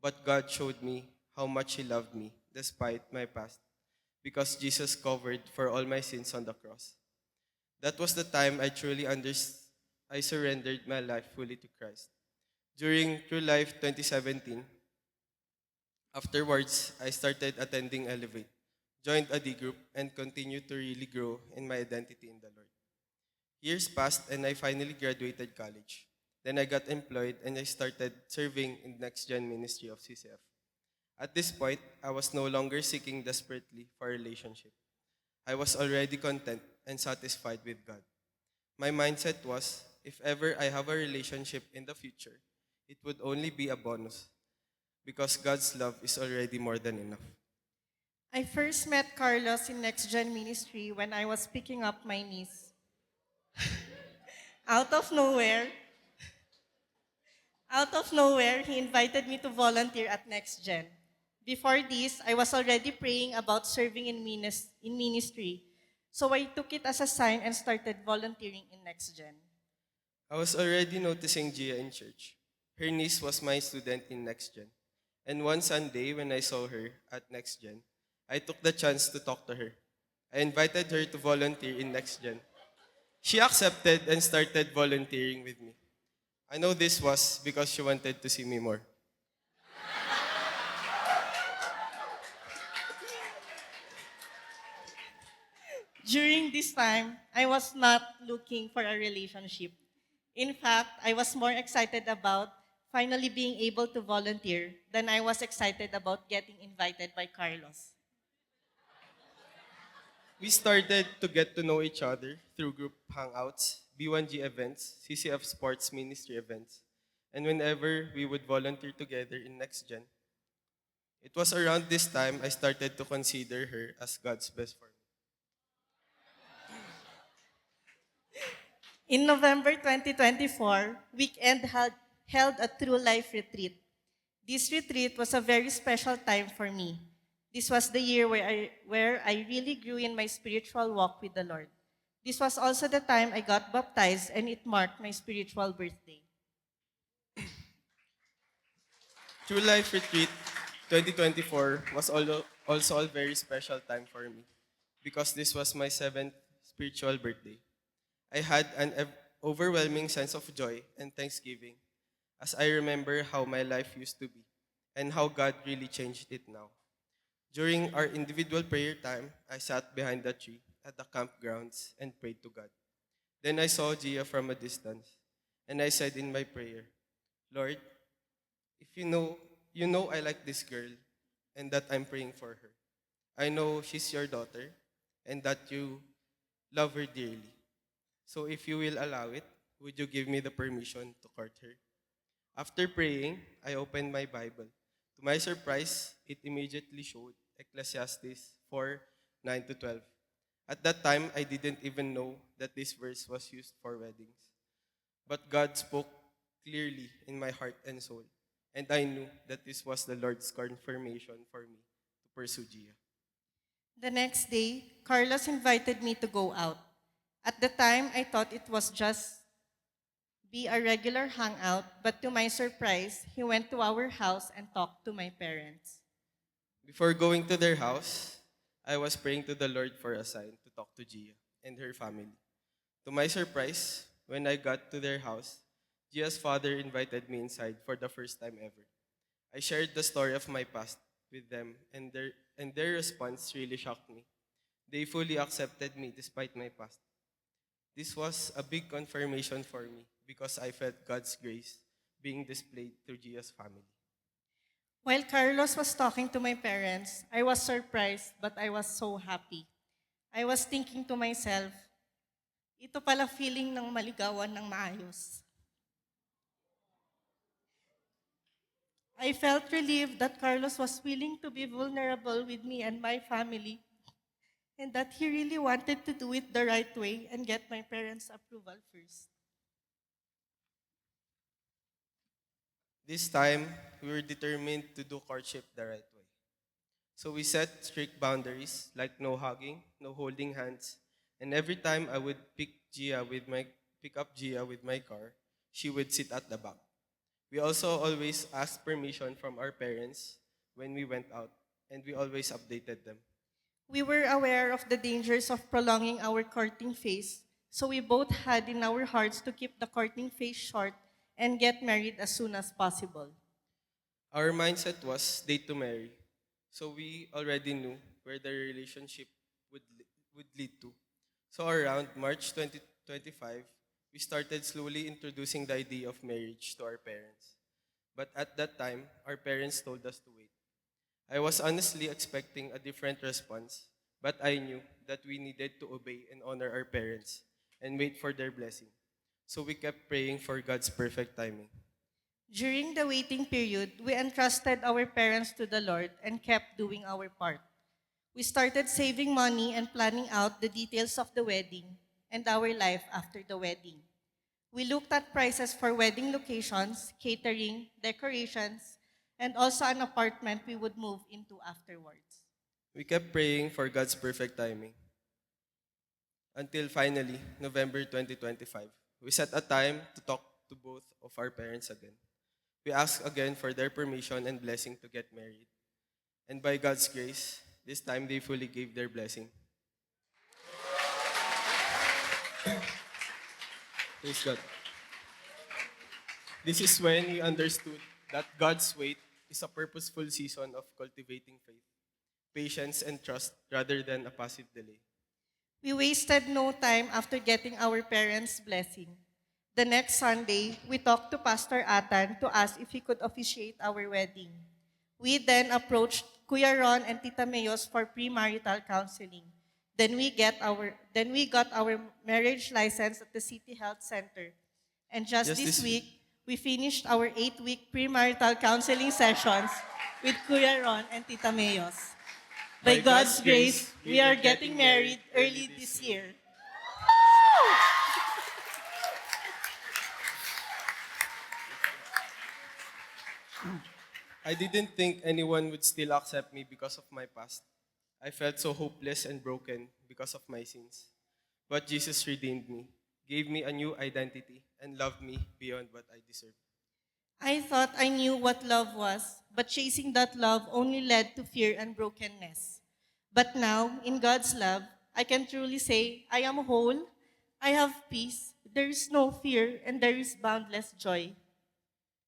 but God showed me how much He loved me despite my past, because Jesus covered for all my sins on the cross. That was the time I surrendered my life fully to Christ. During True Life 2017, afterwards, I started attending Elevate, joined a D group, and continued to really grow in my identity in the Lord. Years passed and I finally graduated college. Then I got employed and I started serving in Next Gen Ministry of CCF. At this point, I was no longer seeking desperately for a relationship. I was already content and satisfied with God. My mindset was, if ever I have a relationship in the future, it would only be a bonus because God's love is already more than enough. I first met Carlos in Next Gen Ministry when I was picking up my niece. Out of nowhere, he invited me to volunteer at Next Gen. Before this, I was already praying about serving in ministry, so I took it as a sign and started volunteering in Next Gen. I was already noticing Gia in church. Her niece was my student in Next Gen. And one Sunday, when I saw her at Next Gen, I took the chance to talk to her. I invited her to volunteer in Next Gen. She accepted and started volunteering with me. I know this was because she wanted to see me more. During this time, I was not looking for a relationship. In fact, I was more excited about finally being able to volunteer than I was excited about getting invited by Carlos. We started to get to know each other through group hangouts, B1G events, CCF sports ministry events, and whenever we would volunteer together in Next Gen. It was around this time I started to consider her as God's best friend. In November 2024, held a True Life retreat. This retreat was a very special time for me. This was the year where I really grew in my spiritual walk with the Lord. This was also the time I got baptized and it marked my spiritual birthday. True Life Retreat 2024 was also a very special time for me because this was my seventh spiritual birthday. I had an overwhelming sense of joy and thanksgiving as I remember how my life used to be and how God really changed it now. During our individual prayer time, I sat behind the tree at the campgrounds and prayed to God. Then I saw Gia from a distance, and I said in my prayer, Lord, if you know I like this girl and that I'm praying for her. I know she's your daughter and that you love her dearly. So if you will allow it, would you give me the permission to court her? After praying, I opened my Bible. To my surprise, it immediately showed Ecclesiastes 4 9 to 12. At that time, I didn't even know that this verse was used for weddings. But God spoke clearly in my heart and soul, and I knew that this was the Lord's confirmation for me to pursue Gia. The next day, Carlos invited me to go out. At the time, I thought it was just be a regular hangout, but to my surprise, he went to our house and talked to my parents. Before going to their house, I was praying to the Lord for a sign to talk to Gia and her family. To my surprise, when I got to their house, Gia's father invited me inside for the first time ever. I shared the story of my past with them, and their response really shocked me. They fully accepted me despite my past. This was a big confirmation for me because I felt God's grace being displayed through Gia's family. While Carlos was talking to my parents, I was surprised, but I was so happy. I was thinking to myself, ito pala feeling ng maligawan ng maayos. I felt relieved that Carlos was willing to be vulnerable with me and my family, and that he really wanted to do it the right way and get my parents' approval first. This time, we were determined to do courtship the right way. So we set strict boundaries like no hugging, no holding hands, and every time I would pick up Gia with my car, she would sit at the back. We also always asked permission from our parents when we went out, and we always updated them. We were aware of the dangers of prolonging our courting phase, so we both had in our hearts to keep the courting phase short and get married as soon as possible. Our mindset was date to marry, so we already knew where the relationship would lead to. So around March 2025, we started slowly introducing the idea of marriage to our parents. But at that time, our parents told us to wait. I was honestly expecting a different response, but I knew that we needed to obey and honor our parents and wait for their blessing. So we kept praying for God's perfect timing. During the waiting period, we entrusted our parents to the Lord and kept doing our part. We started saving money and planning out the details of the wedding and our life after the wedding. We looked at prices for wedding locations, catering, decorations, and also an apartment we would move into afterwards. We kept praying for God's perfect timing until finally, November 2025, we set a time to talk to both of our parents again. We asked again for their permission and blessing to get married. And by God's grace, this time they fully gave their blessing. Praise God. This is when we understood that God's wait is a purposeful season of cultivating faith, patience, and trust rather than a passive delay. We wasted no time after getting our parents' blessing. The next Sunday, we talked to Pastor Atan to ask if he could officiate our wedding. We then approached Kuya Ron and Tita Mayos for premarital counseling. Then we got our marriage license at the City Health Center. And just Just this this week, we finished our 8-week premarital counseling sessions with Kuya Ron and Tita Mayos. By God's grace, we are getting married early this year. I didn't think anyone would still accept me because of my past. I felt so hopeless and broken because of my sins. But Jesus redeemed me, gave me a new identity, and loved me beyond what I deserved. I thought I knew what love was, but chasing that love only led to fear and brokenness. But now, in God's love, I can truly say, I am whole, I have peace, there is no fear, and there is boundless joy.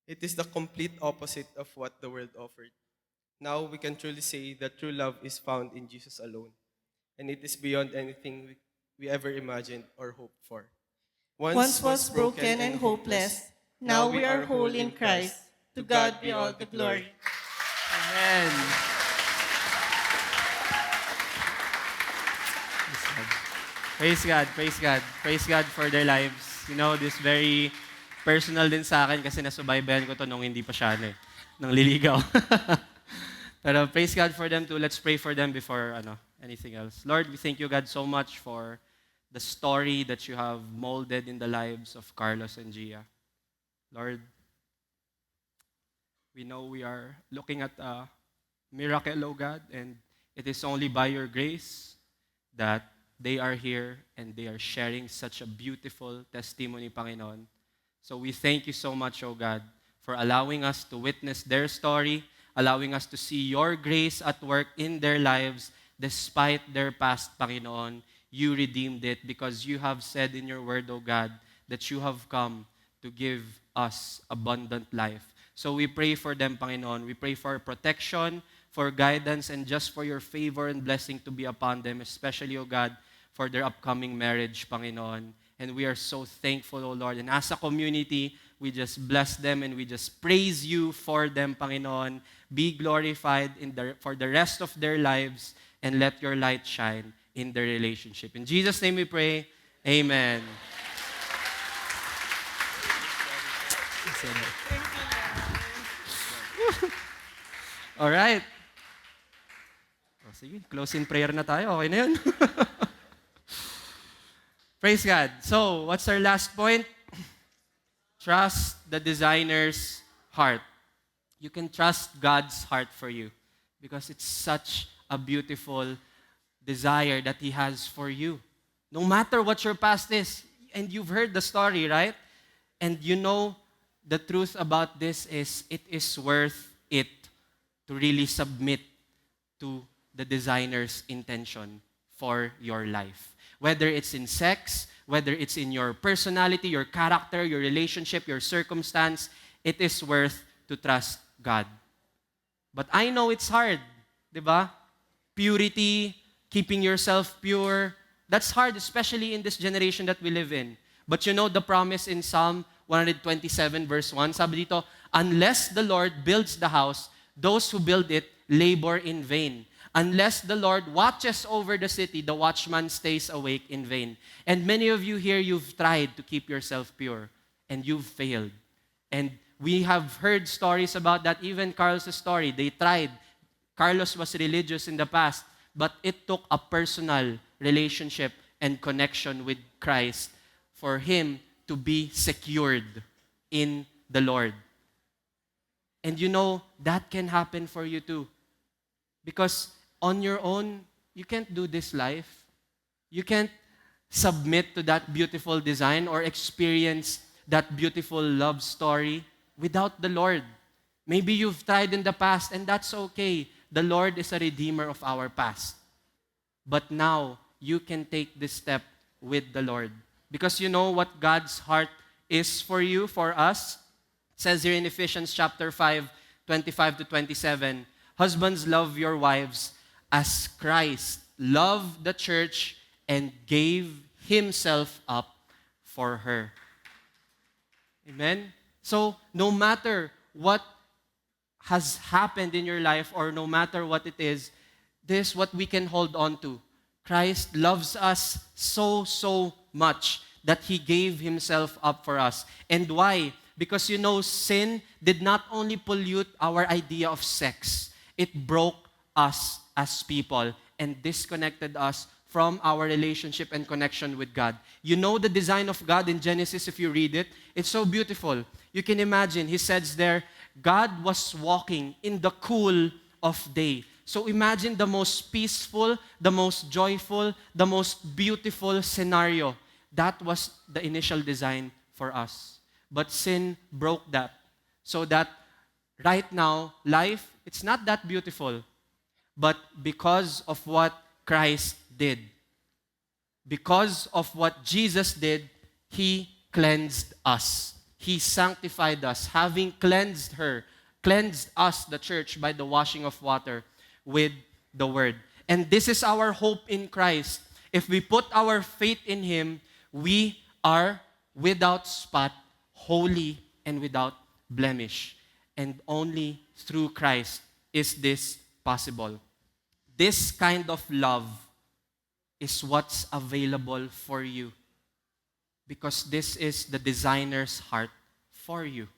It is the complete opposite of what the world offered. Now we can truly say that true love is found in Jesus alone, and it is beyond anything we ever imagined or hoped for. Once was broken and hopeless, now we are whole in Christ. To God be all the glory. Amen. Praise God, praise God, praise God for their lives. This very personal din sa akin kasi nasubaybayan ko to nung hindi pa siya, nang liligaw. Pero praise God for them too. Let's pray for them before anything else. Lord, we thank you, God, so much for the story that you have molded in the lives of Carlos and Gia. Lord, we know we are looking at a miracle, oh God, and it is only by your grace that they are here and they are sharing such a beautiful testimony, Panginoon. So we thank you so much, oh God, for allowing us to witness their story, allowing us to see your grace at work in their lives despite their past, Panginoon. You redeemed it because you have said in your word, oh God, that you have come to give us abundant life. So we pray for them, Panginoon. We pray for protection, for guidance, and just for your favor and blessing to be upon them, especially, oh God, for their upcoming marriage, Panginoon. And we are so thankful, oh Lord. And as a community, we just bless them and we just praise you for them, Panginoon. Be glorified for the rest of their lives and let your light shine in their relationship. In Jesus' name we pray, amen. All right. Sige, close in prayer na tayo. Okay na yun. Praise God. So, what's our last point? Trust the designer's heart. You can trust God's heart for you because it's such a beautiful desire that He has for you. No matter what your past is, and you've heard the story, right? And you know the truth about this is it is worth it to really submit to the designer's intention for your life. Whether it's in sex, whether it's in your personality, your character, your relationship, your circumstance, it is worth to trust God. But I know it's hard, di ba? Purity, keeping yourself pure, that's hard, especially in this generation that we live in. But you know the promise in Psalm 127 verse 1, sabi dito, unless the Lord builds the house, those who build it labor in vain. Unless the Lord watches over the city, the watchman stays awake in vain. And many of you here, you've tried to keep yourself pure, and you've failed. And we have heard stories about that, even Carlos' story. They tried. Carlos was religious in the past, but it took a personal relationship and connection with Christ for him to be secured in the Lord. And you know, that can happen for you too. Because on your own, you can't do this life. You can't submit to that beautiful design or experience that beautiful love story without the Lord. Maybe you've tried in the past, and that's okay. The Lord is a redeemer of our past. But now, you can take this step with the Lord. Because you know what God's heart is for you, for us. It says here in Ephesians chapter 5, 25 to 27, husbands, love your wives as Christ loved the church and gave himself up for her. Amen? So, no matter what has happened in your life or no matter what it is, this is what we can hold on to. Christ loves us so, so much that He gave Himself up for us. And why? Because you know, sin did not only pollute our idea of sex, it broke us as people and disconnected us from our relationship and connection with God. You know the design of God in Genesis, if you read it, it's so beautiful. You can imagine, He says there, God was walking in the cool of day. So imagine the most peaceful, the most joyful, the most beautiful scenario. That was the initial design for us. But sin broke that. So that right now, life, it's not that beautiful. But because of what Christ did, because of what Jesus did, He cleansed us. He sanctified us, having cleansed us, the church, by the washing of water with the Word. And this is our hope in Christ. If we put our faith in Him, we are without spot, holy, and without blemish. And only through Christ is this possible. This kind of love is what's available for you. because this is the designer's heart for you.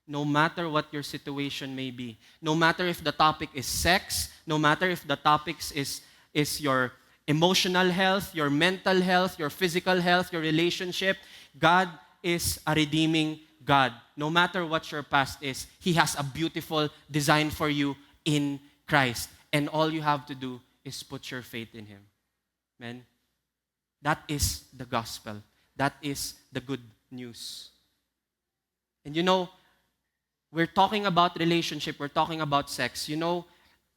No matter what your situation may be, no matter if the topic is sex, no matter if the topics is your emotional health, your mental health, your physical health, your relationship, God is a redeeming God. No matter what your past is, He has a beautiful design for you in Christ. And all you have to do is put your faith in Him. Amen? That is the gospel. That is the good news. And you know, we're talking about relationship, we're talking about sex. You know,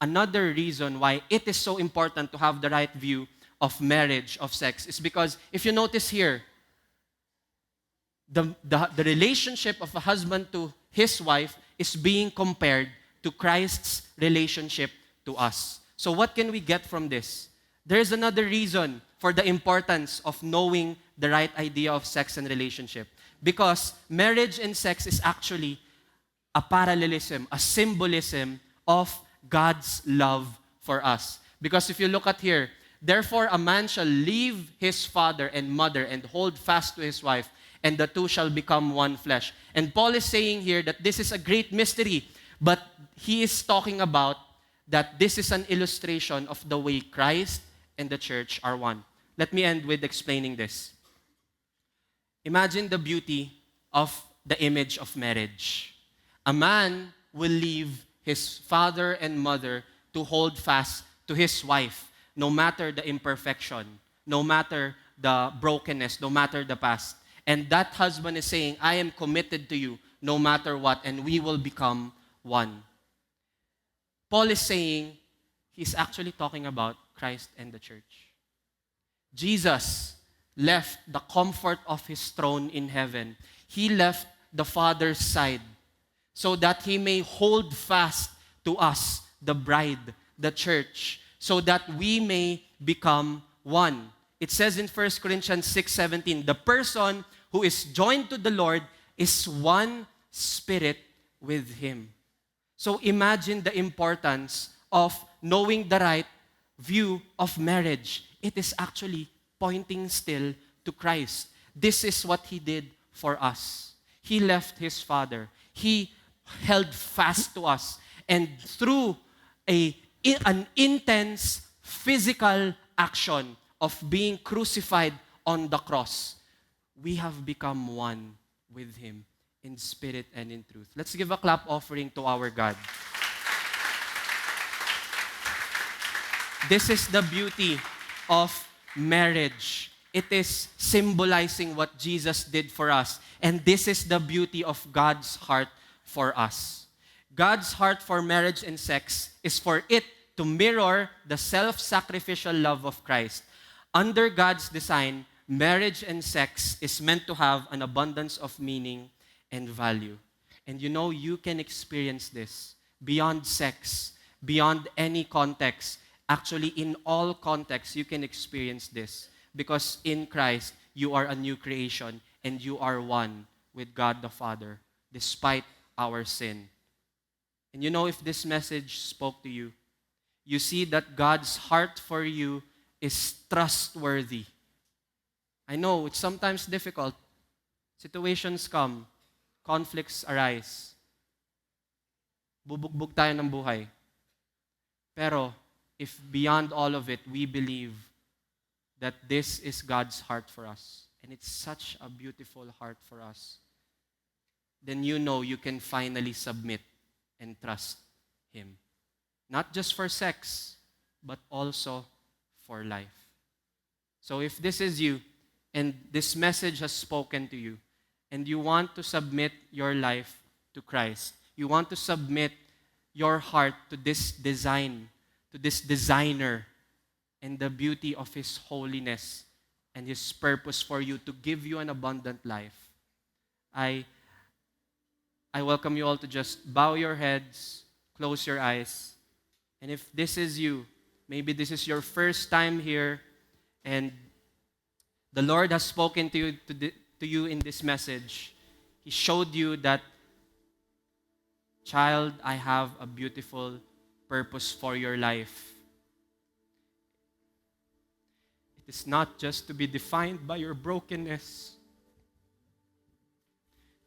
another reason why it is so important to have the right view of marriage, of sex, is because if you notice here, the relationship of a husband to his wife is being compared to Christ's relationship to us. So what can we get from this? There's another reason for the importance of knowing the right idea of sex and relationship. Because marriage and sex is actually a parallelism, a symbolism of God's love for us. Because if you look at here, therefore a man shall leave his father and mother and hold fast to his wife, and the two shall become one flesh. And Paul is saying here that this is a great mystery, but he is talking about that this is an illustration of the way Christ and the church are one. Let me end with explaining this. Imagine the beauty of the image of marriage. A man will leave his father and mother to hold fast to his wife, no matter the imperfection, no matter the brokenness, no matter the past. And that husband is saying, I am committed to you no matter what, and we will become one. Paul is saying, he's actually talking about Christ and the church. Jesus left the comfort of his throne in heaven. He left the Father's side so that he may hold fast to us, the bride, the church, so that we may become one. It says in 1 Corinthians 6:17, the person who is joined to the Lord is one spirit with Him. So imagine the importance of knowing the right view of marriage. It is actually pointing still to Christ. This is what He did for us. He left His Father. He held fast to us. And through an intense physical action of being crucified on the cross, we have become one with Him in spirit and in truth. Let's give a clap offering to our God. This is the beauty of marriage. It is symbolizing what Jesus did for us. And this is the beauty of God's heart for us. God's heart for marriage and sex is for it to mirror the self-sacrificial love of Christ. Under God's design, marriage and sex is meant to have an abundance of meaning and value. And you know, you can experience this beyond sex, beyond any context. Actually, in all contexts, you can experience this. Because in Christ, you are a new creation and you are one with God the Father, despite our sin. And you know, if this message spoke to you, you see that God's heart for you is trustworthy. I know it's sometimes difficult. Situations come. Conflicts arise. Bubugbog tayo ng buhay. Pero, if beyond all of it, we believe that this is God's heart for us, and it's such a beautiful heart for us, then you know you can finally submit and trust Him. Not just for sex, but also for life. So if this is you, and this message has spoken to you, and you want to submit your life to Christ, you want to submit your heart to this design, to this designer, and the beauty of His holiness and His purpose for you to give you an abundant life, I welcome you all to just bow your heads, close your eyes, and if this is you, maybe this is your first time here, and the Lord has spoken to you in this message. He showed you that, child, I have a beautiful purpose for your life. It is not just to be defined by your brokenness,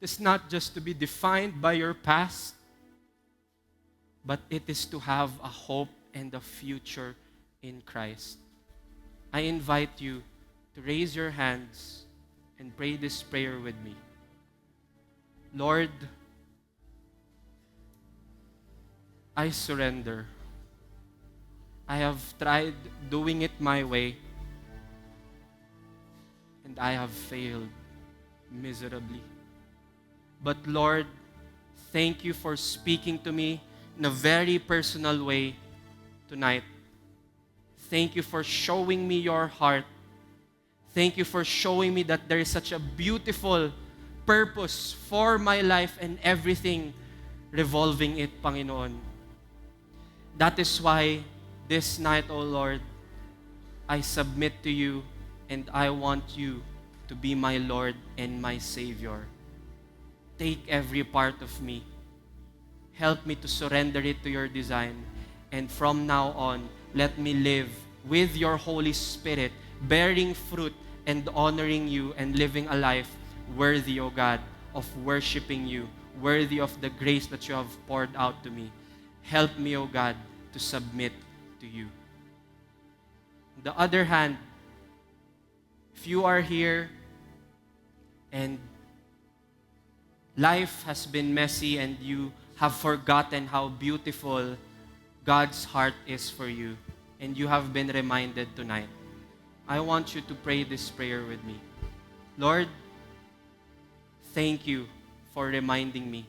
is not just to be defined by your past, but it is to have a hope and a future in Christ. I invite you to raise your hands and pray this prayer with me. Lord, I surrender. I have tried doing it my way, and I have failed miserably. But Lord, thank you for speaking to me in a very personal way tonight. Thank you for showing me your heart. Thank you for showing me that there is such a beautiful purpose for my life and everything revolving it, Panginoon. That is why this night, O Lord, I submit to you and I want you to be my Lord and my Savior. Take every part of me. Help me to surrender it to your design. And from now on, let me live with your Holy Spirit, bearing fruit and honoring you and living a life worthy, O God, of worshiping you, worthy of the grace that you have poured out to me. Help me, O God, to submit to you. On the other hand, if you are here and life has been messy and you have forgotten how beautiful God's heart is for you, and you have been reminded tonight, I want you to pray this prayer with me. Lord, thank you for reminding me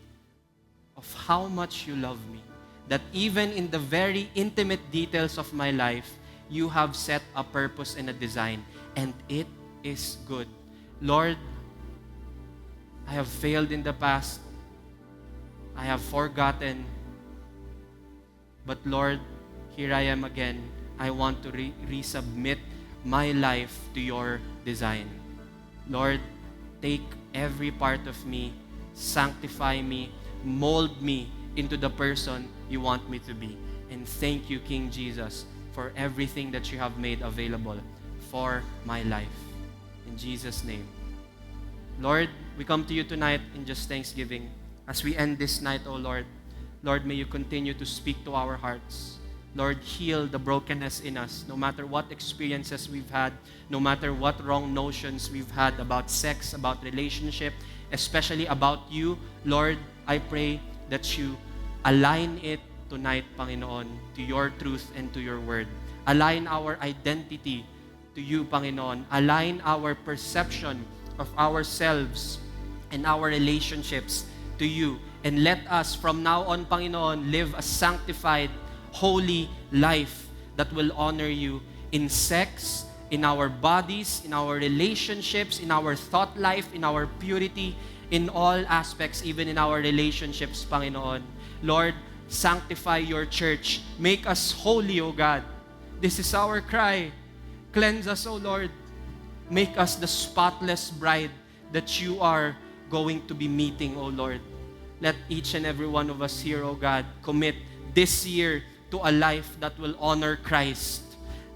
of how much you love me, that even in the very intimate details of my life, you have set a purpose and a design, and it is good. Lord, I have failed in the past. I have forgotten. But Lord, here I am again. I want to resubmit my life to your design. Lord, take every part of me, sanctify me, mold me into the person you want me to be. And thank you, King Jesus, for everything that you have made available for my life. In Jesus' name. Lord, we come to you tonight in just thanksgiving. As we end this night, O Lord, Lord, may you continue to speak to our hearts. Lord, heal the brokenness in us, no matter what experiences we've had, no matter what wrong notions we've had about sex, about relationship, especially about you. Lord, I pray that you align it tonight, Panginoon, to your truth and to your word. Align our identity to you, Panginoon. Align our perception of ourselves and our relationships to you. And let us from now on, Panginoon, live a sanctified, holy life that will honor you in sex, in our bodies, in our relationships, in our thought life, in our purity, in all aspects, even in our relationships, Panginoon. Lord, sanctify your church. Make us holy, O God. This is our cry. Cleanse us, O Lord. Make us the spotless bride that you are going to be meeting, O Lord. Let each and every one of us here, O God, commit this year to a life that will honor Christ.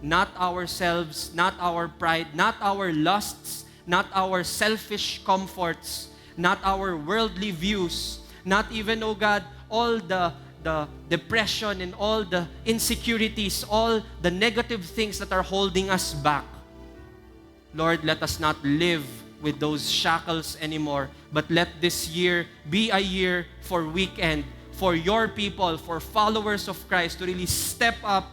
Not ourselves, not our pride, not our lusts, not our selfish comforts, not our worldly views, not even, O God, all the depression and all the insecurities, all the negative things that are holding us back. Lord, let us not live with those shackles anymore, but let this year be a year for weekend, for your people, for followers of Christ to really step up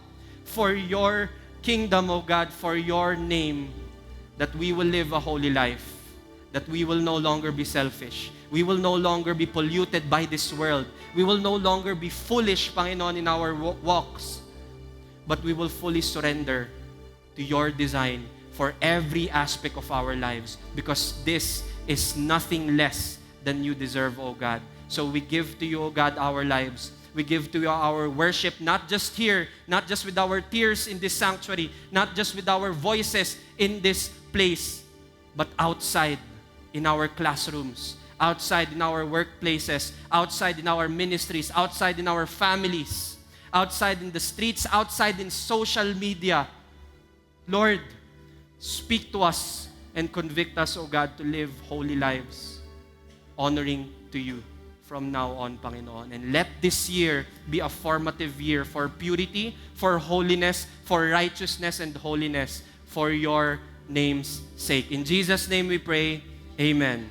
for your kingdom, O God, for your name, that we will live a holy life, that we will no longer be selfish. We will no longer be polluted by this world. We will no longer be foolish, Panginoon, in our walks, but we will fully surrender to your design for every aspect of our lives, because this is nothing less than you deserve, O God. So we give to you, O God, our lives. We give to you our worship, not just here, not just with our tears in this sanctuary, not just with our voices in this place, but outside in our classrooms, outside in our workplaces, outside in our ministries, outside in our families, outside in the streets, outside in social media. Lord, speak to us and convict us, O God, to live holy lives. honoring to you from now on, Panginoon. And let this year be a formative year for purity, for holiness, for righteousness and holiness, for your name's sake. In Jesus' name we pray, amen.